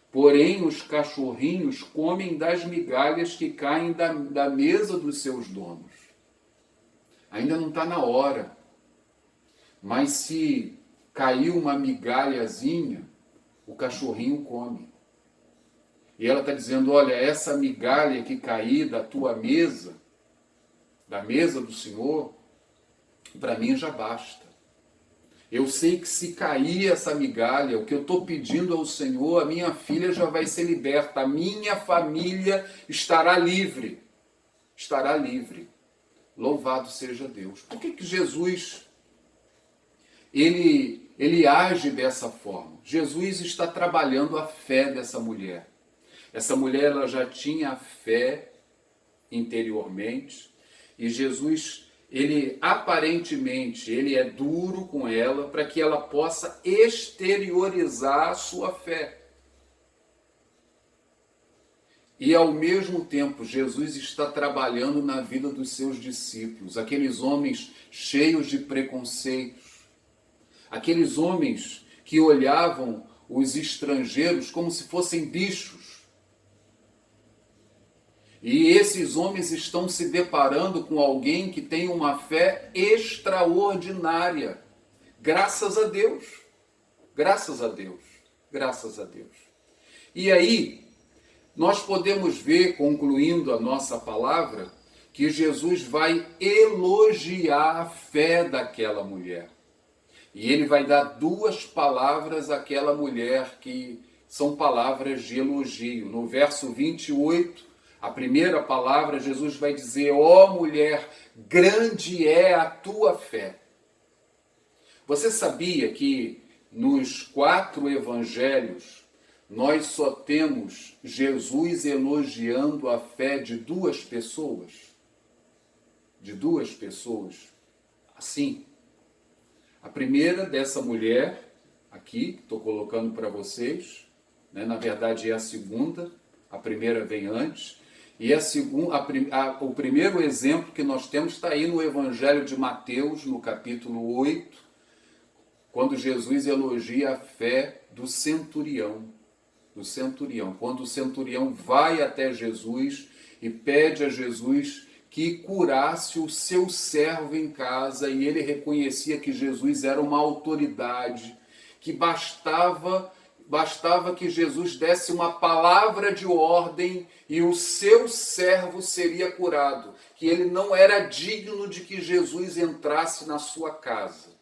Porém, os cachorrinhos comem das migalhas que caem da mesa dos seus donos. Ainda não está na hora. Mas se caiu uma migalhazinha, o cachorrinho come. E ela está dizendo: olha, essa migalha que cair da tua mesa, da mesa do Senhor, para mim já basta. Eu sei que se cair essa migalha, o que eu estou pedindo ao Senhor, a minha filha já vai ser liberta, a minha família estará livre. Estará livre. Louvado seja Deus. Por que Jesus, ele age dessa forma? Jesus está trabalhando a fé dessa mulher. Essa mulher, ela já tinha a fé interiormente, e Jesus, ele aparentemente, ele é duro com ela para que ela possa exteriorizar a sua fé. E ao mesmo tempo, Jesus está trabalhando na vida dos seus discípulos, aqueles homens cheios de preconceitos, aqueles homens que olhavam os estrangeiros como se fossem bichos. E esses homens estão se deparando com alguém que tem uma fé extraordinária. Graças a Deus. Graças a Deus. Graças a Deus. E aí, nós podemos ver, concluindo a nossa palavra, que Jesus vai elogiar a fé daquela mulher. E ele vai dar duas palavras àquela mulher que são palavras de elogio. No verso 28, a primeira palavra, Jesus vai dizer: ó mulher, grande é a tua fé. Você sabia que nos 4 evangelhos nós só temos Jesus elogiando a fé de 2 pessoas? De 2 pessoas. Assim. A primeira dessa mulher, aqui, que estou colocando para vocês, né, na verdade é a segunda, a primeira vem antes. E o primeiro exemplo que nós temos está aí no Evangelho de Mateus, no capítulo 8, quando Jesus elogia a fé do centurião. Quando o centurião vai até Jesus e pede a Jesus que curasse o seu servo em casa, e ele reconhecia que Jesus era uma autoridade, que bastava que Jesus desse uma palavra de ordem e o seu servo seria curado, que ele não era digno de que Jesus entrasse na sua casa.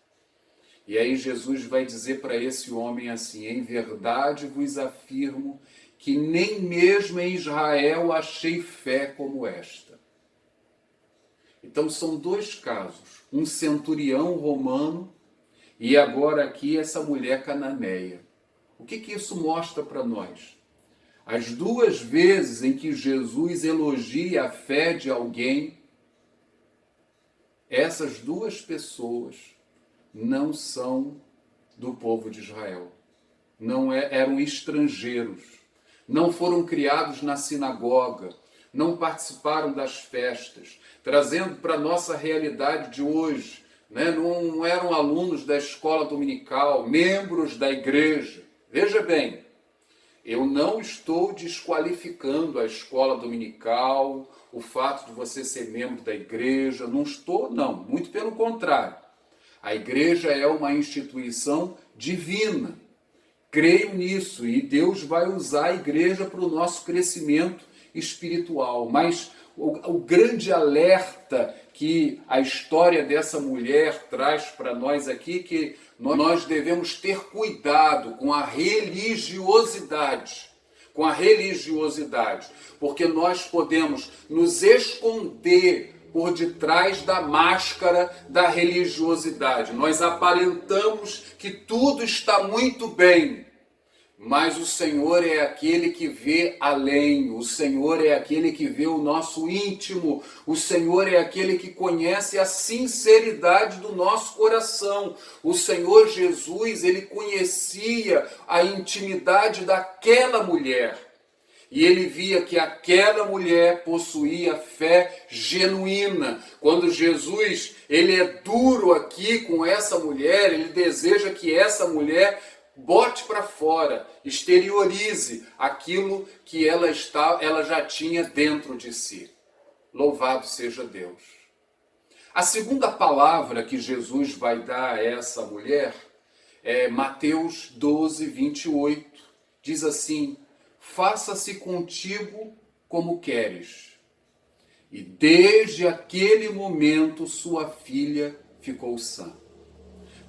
E aí Jesus vai dizer para esse homem assim: em verdade vos afirmo que nem mesmo em Israel achei fé como esta. Então são 2 casos, um centurião romano e agora aqui essa mulher cananeia. O que isso mostra para nós? As 2 vezes em que Jesus elogia a fé de alguém, essas duas pessoas não são do povo de Israel. Eram estrangeiros, não foram criados na sinagoga, não participaram das festas, trazendo para a nossa realidade de hoje, né? Não eram alunos da escola dominical, membros da igreja. Veja bem, eu não estou desqualificando a escola dominical, o fato de você ser membro da igreja, não estou, não, muito pelo contrário. A igreja é uma instituição divina. Creio nisso e Deus vai usar a igreja para o nosso crescimento espiritual. Mas o grande alerta que a história dessa mulher traz para nós aqui, que nós devemos ter cuidado com a religiosidade. Porque nós podemos nos esconder por detrás da máscara da religiosidade. Nós aparentamos que tudo está muito bem, mas o Senhor é aquele que vê além, o Senhor é aquele que vê o nosso íntimo, o Senhor é aquele que conhece a sinceridade do nosso coração. O Senhor Jesus, ele conhecia a intimidade daquela mulher. E ele via que aquela mulher possuía fé genuína. Quando Jesus, ele é duro aqui com essa mulher, ele deseja que essa mulher bote para fora, exteriorize aquilo que ela já tinha dentro de si. Louvado seja Deus. A segunda palavra que Jesus vai dar a essa mulher é Mateus 12, 28. Diz assim: faça-se contigo como queres. E desde aquele momento sua filha ficou sã.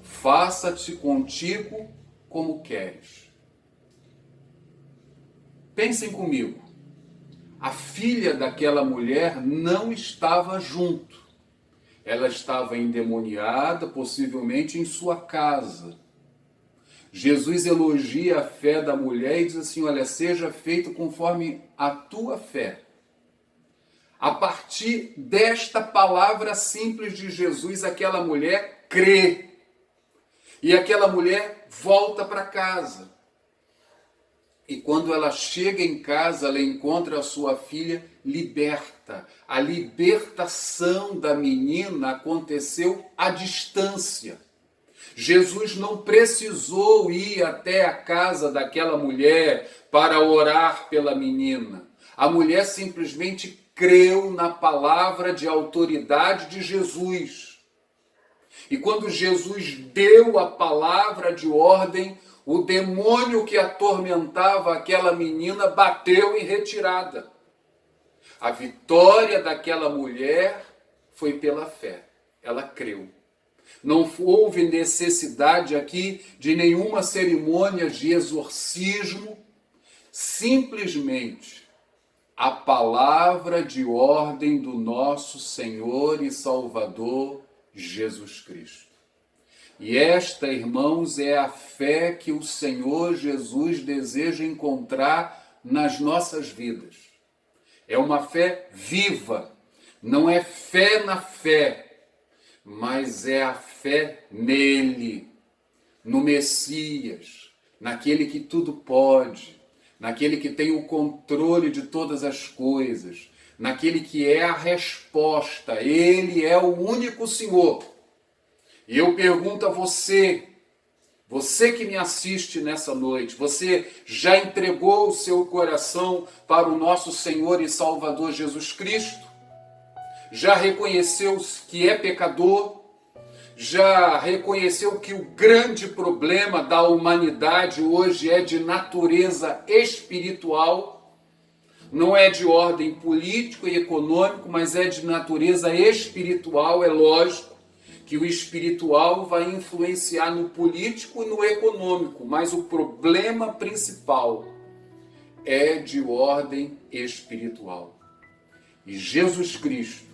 Faça-te contigo como queres. Pensem comigo. A filha daquela mulher não estava junto. Ela estava endemoniada, possivelmente em sua casa. Jesus elogia a fé da mulher e diz assim: olha, seja feito conforme a tua fé. A partir desta palavra simples de Jesus, aquela mulher crê. E aquela mulher volta para casa. E quando ela chega em casa, ela encontra a sua filha liberta. A libertação da menina aconteceu à distância. Jesus não precisou ir até a casa daquela mulher para orar pela menina. A mulher simplesmente creu na palavra de autoridade de Jesus. E quando Jesus deu a palavra de ordem, o demônio que atormentava aquela menina bateu em retirada. A vitória daquela mulher foi pela fé. Ela creu. Não houve necessidade aqui de nenhuma cerimônia de exorcismo. Simplesmente a palavra de ordem do nosso Senhor e Salvador Jesus Cristo. E esta, irmãos, é a fé que o Senhor Jesus deseja encontrar nas nossas vidas. É uma fé viva, não é fé na fé, mas é a fé nele, no Messias, naquele que tudo pode, naquele que tem o controle de todas as coisas, naquele que é a resposta. Ele é o único Senhor. E eu pergunto a você, você que me assiste nessa noite, você já entregou o seu coração para o nosso Senhor e Salvador Jesus Cristo? Já reconheceu que é pecador? Já reconheceu que o grande problema da humanidade hoje é de natureza espiritual? Não é de ordem político e econômico, mas é de natureza espiritual. É lógico que o espiritual vai influenciar no político e no econômico, mas o problema principal é de ordem espiritual. E Jesus Cristo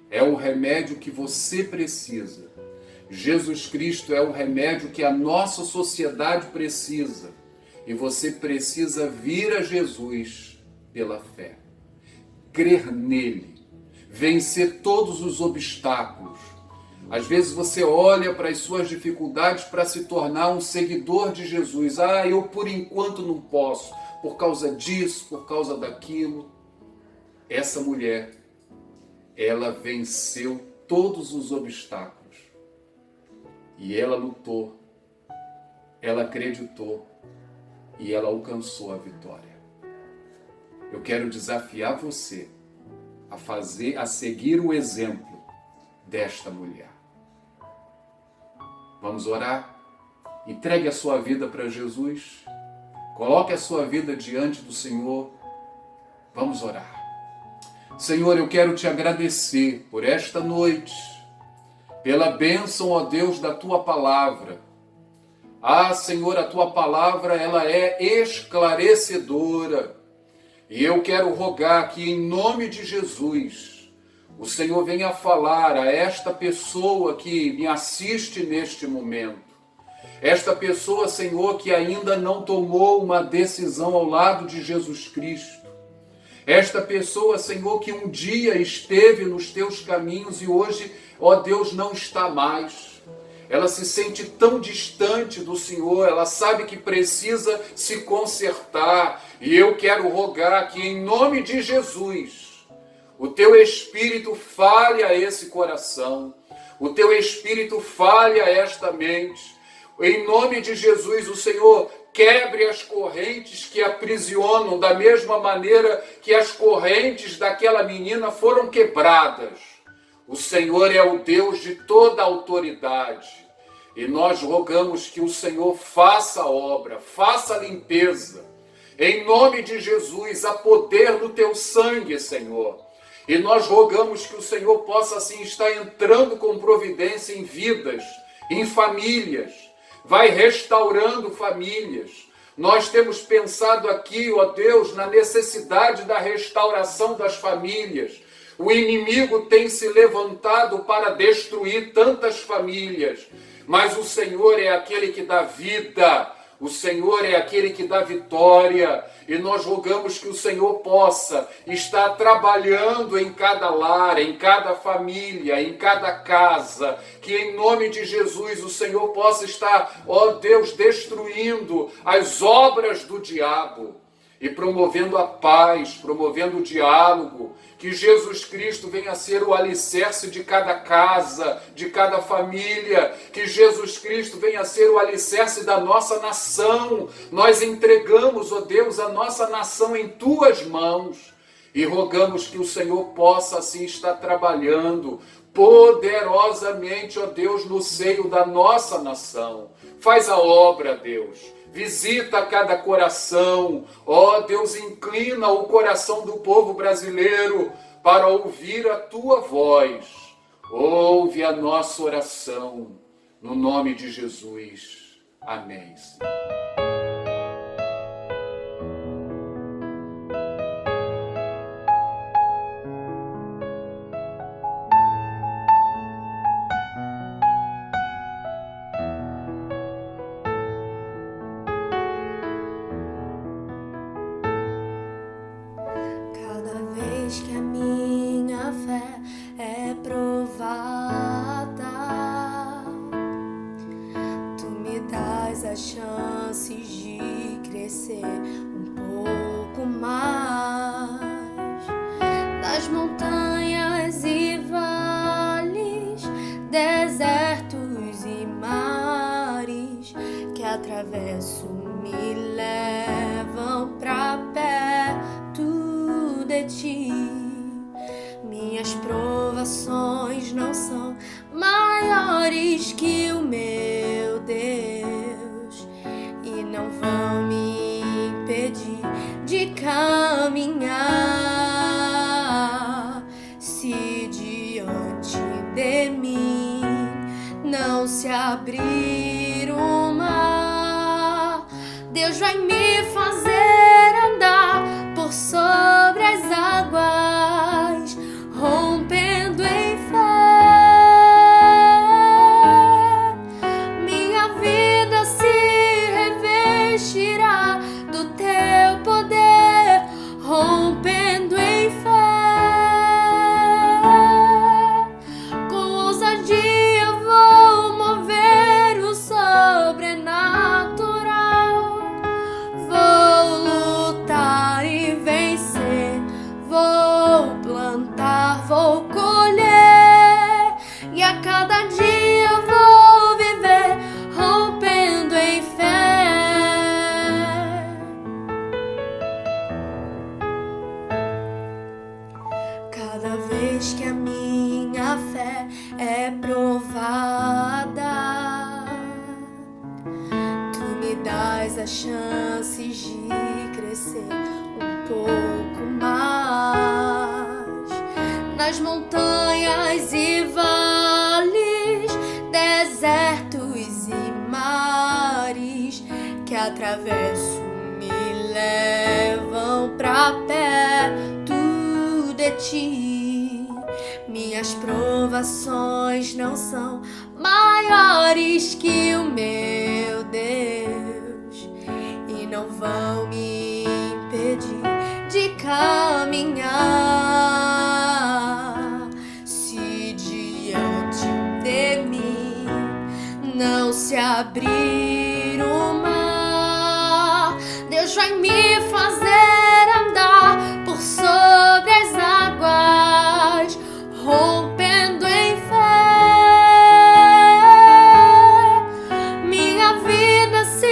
é o remédio que você precisa. Jesus Cristo é o remédio que a nossa sociedade precisa. E você precisa vir a Jesus pela fé, crer nele, vencer todos os obstáculos, Às vezes você olha para as suas dificuldades para se tornar um seguidor de Jesus. Eu por enquanto não posso, por causa disso, por causa daquilo. Essa mulher, ela venceu todos os obstáculos. E ela lutou, ela acreditou e ela alcançou a vitória. Eu quero desafiar você a seguir o exemplo desta mulher. Vamos orar? Entregue a sua vida para Jesus. Coloque a sua vida diante do Senhor. Vamos orar. Senhor, eu quero te agradecer por esta noite, pela bênção, ó Deus, da tua palavra. Senhor, a tua palavra, ela é esclarecedora. E eu quero rogar que, em nome de Jesus, o Senhor venha falar a esta pessoa que me assiste neste momento. Esta pessoa, Senhor, que ainda não tomou uma decisão ao lado de Jesus Cristo. Esta pessoa, Senhor, que um dia esteve nos teus caminhos e hoje, ó Deus, não está mais. Ela se sente tão distante do Senhor, ela sabe que precisa se consertar. E eu quero rogar que, em nome de Jesus, o teu Espírito fale a esse coração, o teu Espírito fale a esta mente. Em nome de Jesus, o Senhor quebre as correntes que aprisionam, da mesma maneira que as correntes daquela menina foram quebradas. O Senhor é o Deus de toda autoridade. E nós rogamos que o Senhor faça a obra, faça a limpeza. Em nome de Jesus, há poder no teu sangue, Senhor. E nós rogamos que o Senhor possa assim estar entrando com providência em vidas, em famílias. Vai restaurando famílias. Nós temos pensado aqui, ó Deus, na necessidade da restauração das famílias. O inimigo tem se levantado para destruir tantas famílias, mas o Senhor é aquele que dá vida, o Senhor é aquele que dá vitória, e nós rogamos que o Senhor possa estar trabalhando em cada lar, em cada família, em cada casa, que em nome de Jesus o Senhor possa estar, ó Deus, destruindo as obras do diabo e promovendo a paz, promovendo o diálogo, que Jesus Cristo venha a ser o alicerce de cada casa, de cada família, que Jesus Cristo venha a ser o alicerce da nossa nação. Nós entregamos, ó Deus, a nossa nação em tuas mãos e rogamos que o Senhor possa assim estar trabalhando poderosamente, ó Deus, no seio da nossa nação. Faz a obra, Deus. Visita cada coração, ó Deus, inclina o coração do povo brasileiro para ouvir a tua voz. Ouve a nossa oração, no nome de Jesus. Amém, Senhor. Que a minha fé é provada, tu me dás as chances de crescer um pouco mais. Das montanhas e vales, desertos e mares que atravesso me levam pra perto de ti. Minhas provações não são maiores que o meu Deus e não vão me impedir de caminhar. Se diante de mim não se abrir o mar, Deus vai me fazer andar por sobre as águas, rompendo em fé. Minha vida se revestirá do teu poder, rompendo em fé. Com ousadia a minha fé é provada, tu me dás a chance de crescer um pouco mais nas montanhas e vales, desertos e mares que atravesso me levam pra perto de ti. Minhas provações não são maiores que o meu Deus e não vão me impedir de caminhar. Se diante de mim não se abrir o mar, Deus vai me fazer andar por sobre as águas, rompendo em fé. Minha vida se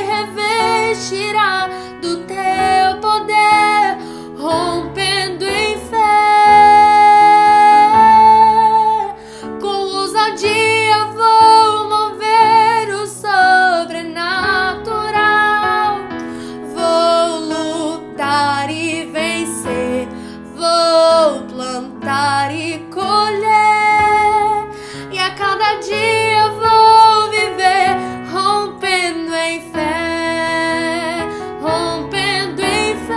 revestirá do teu poder, rompendo em fé. Com ousadia vou mover o sobrenatural, vou lutar e vencer, vou plantar e colher, e a cada dia vou viver rompendo em fé, rompendo em fé.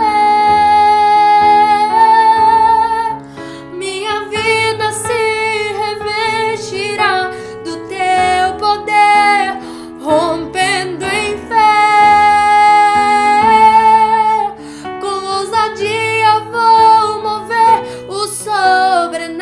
Minha vida se revestirá do teu poder, rompendo em fé. Com ousadia vou mover o sobrenatural,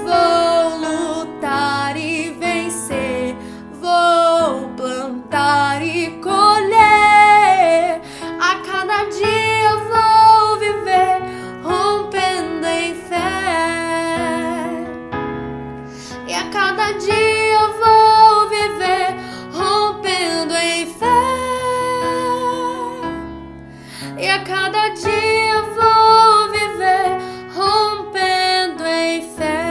vou lutar e vencer, vou plantar e colher, a cada dia vou viver rompendo em fé, e a cada dia vou viver rompendo em fé, e a cada dia vou viver rompendo em fé.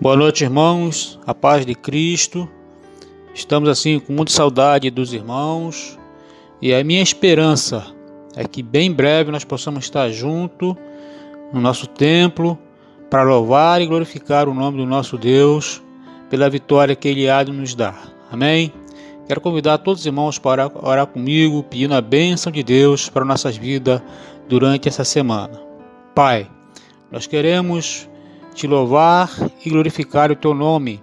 Boa noite, irmãos, a paz de Cristo. Estamos assim com muita saudade dos irmãos e a minha esperança é que bem breve nós possamos estar juntos no nosso templo para louvar e glorificar o nome do nosso Deus pela vitória que Ele há de nos dar. Amém? Quero convidar todos os irmãos para orar comigo, pedindo a bênção de Deus para nossas vidas durante essa semana. Pai, nós queremos te louvar e glorificar o teu nome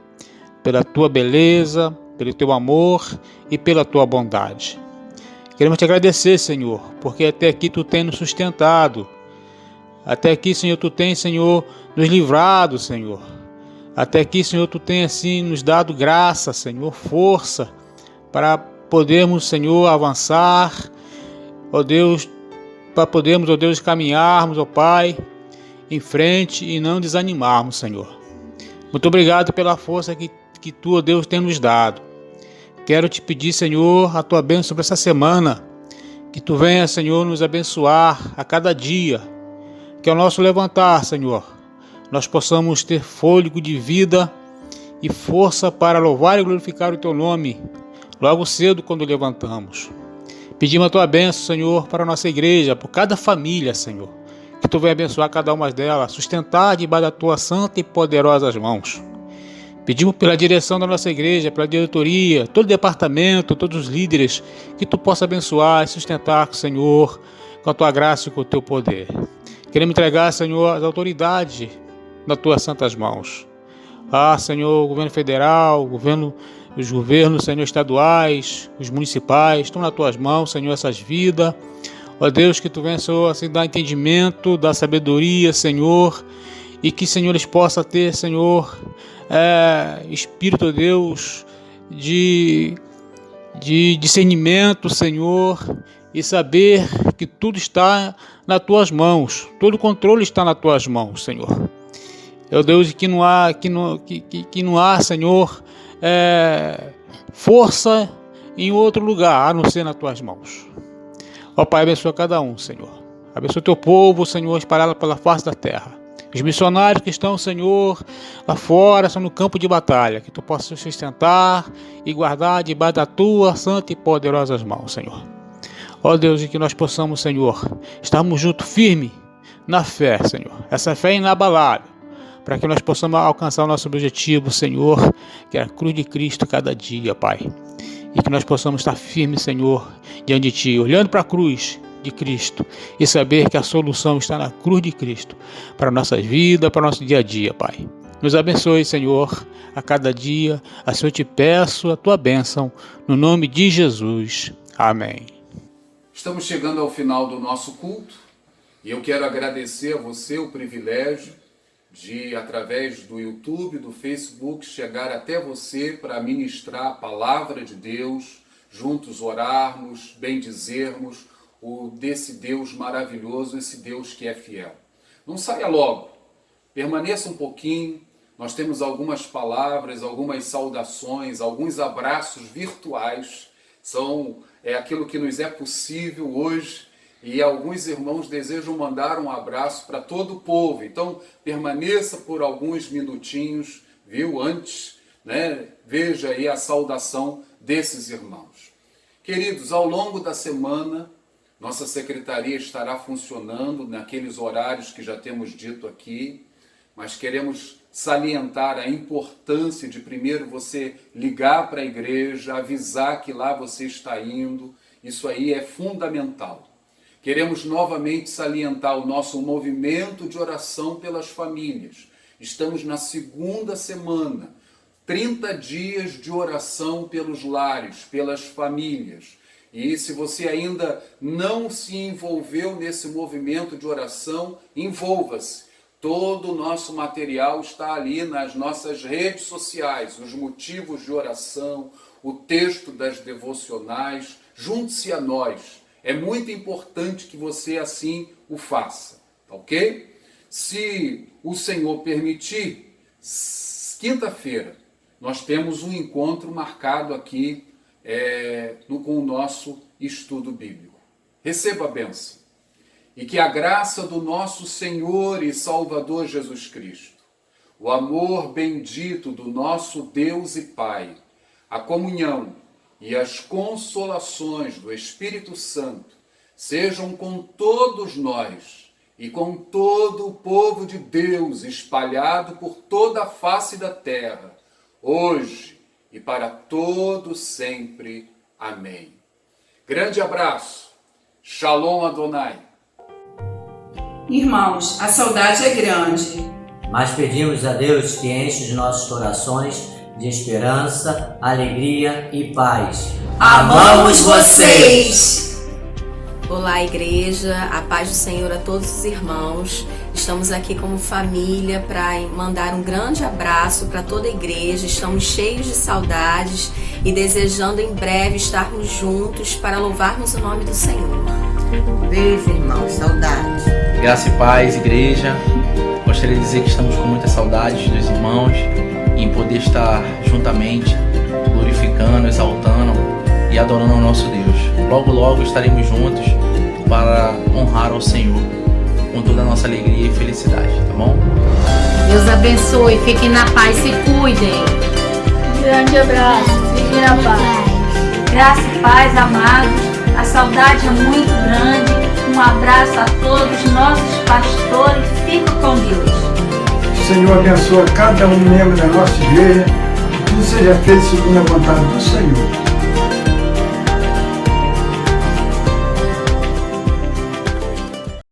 pela tua beleza, pelo teu amor e pela tua bondade. Queremos te agradecer, Senhor, porque até aqui tu tens nos sustentado. Até aqui, Senhor, tu tens, Senhor, nos livrado, Senhor. Até aqui, Senhor, tu tens assim nos dado graça, Senhor, força para podermos, Senhor, avançar, ó Deus, para podermos, ó Deus, caminharmos, ó Pai, em frente e não desanimarmos, Senhor. Muito obrigado pela força que tu, ó Deus, tem nos dado. Quero te pedir, Senhor, a tua bênção sobre essa semana, que tu venha, Senhor, nos abençoar a cada dia, que ao nosso levantar, Senhor, nós possamos ter fôlego de vida e força para louvar e glorificar o teu nome, logo cedo quando levantamos. Pedimos a tua bênção, Senhor, para a nossa igreja, por cada família, Senhor, que tu venha abençoar cada uma delas, sustentar debaixo das tuas santas e poderosas mãos. Pedimos pela direção da nossa igreja, pela diretoria, todo o departamento, todos os líderes, que tu possa abençoar e sustentar, Senhor, com a tua graça e com o teu poder. Queremos entregar, Senhor, as autoridades nas tuas santas mãos. Senhor, o governo federal, os governos, Senhor, estaduais, os municipais, estão nas tuas mãos, Senhor, essas vidas. Ó Deus, que tu venha, Senhor, assim, dar entendimento, dar sabedoria, Senhor, e que, Senhor, eles possam ter, Senhor, Espírito, Deus, de discernimento, Senhor, e saber que tudo está nas tuas mãos, todo o controle está nas tuas mãos, Senhor. É o Deus que não há, Senhor, força em outro lugar, a não ser nas tuas mãos. Ó Pai, abençoa cada um, Senhor. Abençoa o teu povo, Senhor, espalhado pela face da terra. Os missionários que estão, Senhor, lá fora, estão no campo de batalha, que tu possa sustentar e guardar debaixo da tua santa e poderosas mãos, Senhor. Ó Deus, e que nós possamos, Senhor, estarmos juntos, firme na fé, Senhor. Essa fé inabalável, para que nós possamos alcançar o nosso objetivo, Senhor, que é a cruz de Cristo cada dia, Pai. E que nós possamos estar firmes, Senhor, diante de Ti, olhando para a cruz de Cristo e saber que a solução está na cruz de Cristo para a nossa vida, para o nosso dia a dia, Pai. Nos abençoe, Senhor, a cada dia. Assim eu te peço a Tua bênção, no nome de Jesus. Amém. Estamos chegando ao final do nosso culto e eu quero agradecer a você o privilégio de, através do YouTube, do Facebook, chegar até você para ministrar a palavra de Deus, juntos orarmos, bendizermos desse Deus maravilhoso, esse Deus que é fiel. Não saia logo, permaneça um pouquinho. Nós temos algumas palavras, algumas saudações, alguns abraços virtuais. São aquilo que nos é possível hoje. E alguns irmãos desejam mandar um abraço para todo o povo. Então, permaneça por alguns minutinhos, viu? Antes, veja aí a saudação desses irmãos. Queridos, ao longo da semana, nossa secretaria estará funcionando naqueles horários que já temos dito aqui, mas queremos salientar a importância de primeiro você ligar para a igreja, avisar que lá você está indo. Isso aí é fundamental. Queremos novamente salientar o nosso movimento de oração pelas famílias. Estamos na segunda semana, 30 dias de oração pelos lares, pelas famílias. E se você ainda não se envolveu nesse movimento de oração, envolva-se. Todo o nosso material está ali nas nossas redes sociais, os motivos de oração, o texto das devocionais. Junte-se a nós. É muito importante que você assim o faça, ok? Se o Senhor permitir, quinta-feira, nós temos um encontro marcado aqui com o nosso estudo bíblico. Receba a bênção. E que a graça do nosso Senhor e Salvador Jesus Cristo, o amor bendito do nosso Deus e Pai, a comunhão e as consolações do Espírito Santo sejam com todos nós e com todo o povo de Deus espalhado por toda a face da terra, hoje e para todo sempre. Amém. Grande abraço. Shalom Adonai. Irmãos, a saudade é grande, mas pedimos a Deus que enche os nossos corações de esperança, alegria e paz. Amamos vocês! Olá, igreja, a paz do Senhor a todos os irmãos. Estamos aqui como família para mandar um grande abraço para toda a igreja. Estamos cheios de saudades e desejando em breve estarmos juntos para louvarmos o nome do Senhor. Beijo, irmão, saudade. Graça e paz, igreja. Gostaria de dizer que estamos com muita saudade dos irmãos e em poder estar juntamente glorificando, exaltando e adorando ao nosso Deus. Logo, logo estaremos juntos para honrar ao Senhor com toda a nossa alegria e felicidade, tá bom? Deus abençoe, fiquem na paz, se cuidem. Grande abraço, fiquem na paz. Graça e paz, amados. A saudade é muito grande. Um abraço a todos os nossos pastores. Fica com Deus. O Senhor abençoe cada um membro da nossa igreja. Que tudo seja feito segundo a vontade do Senhor.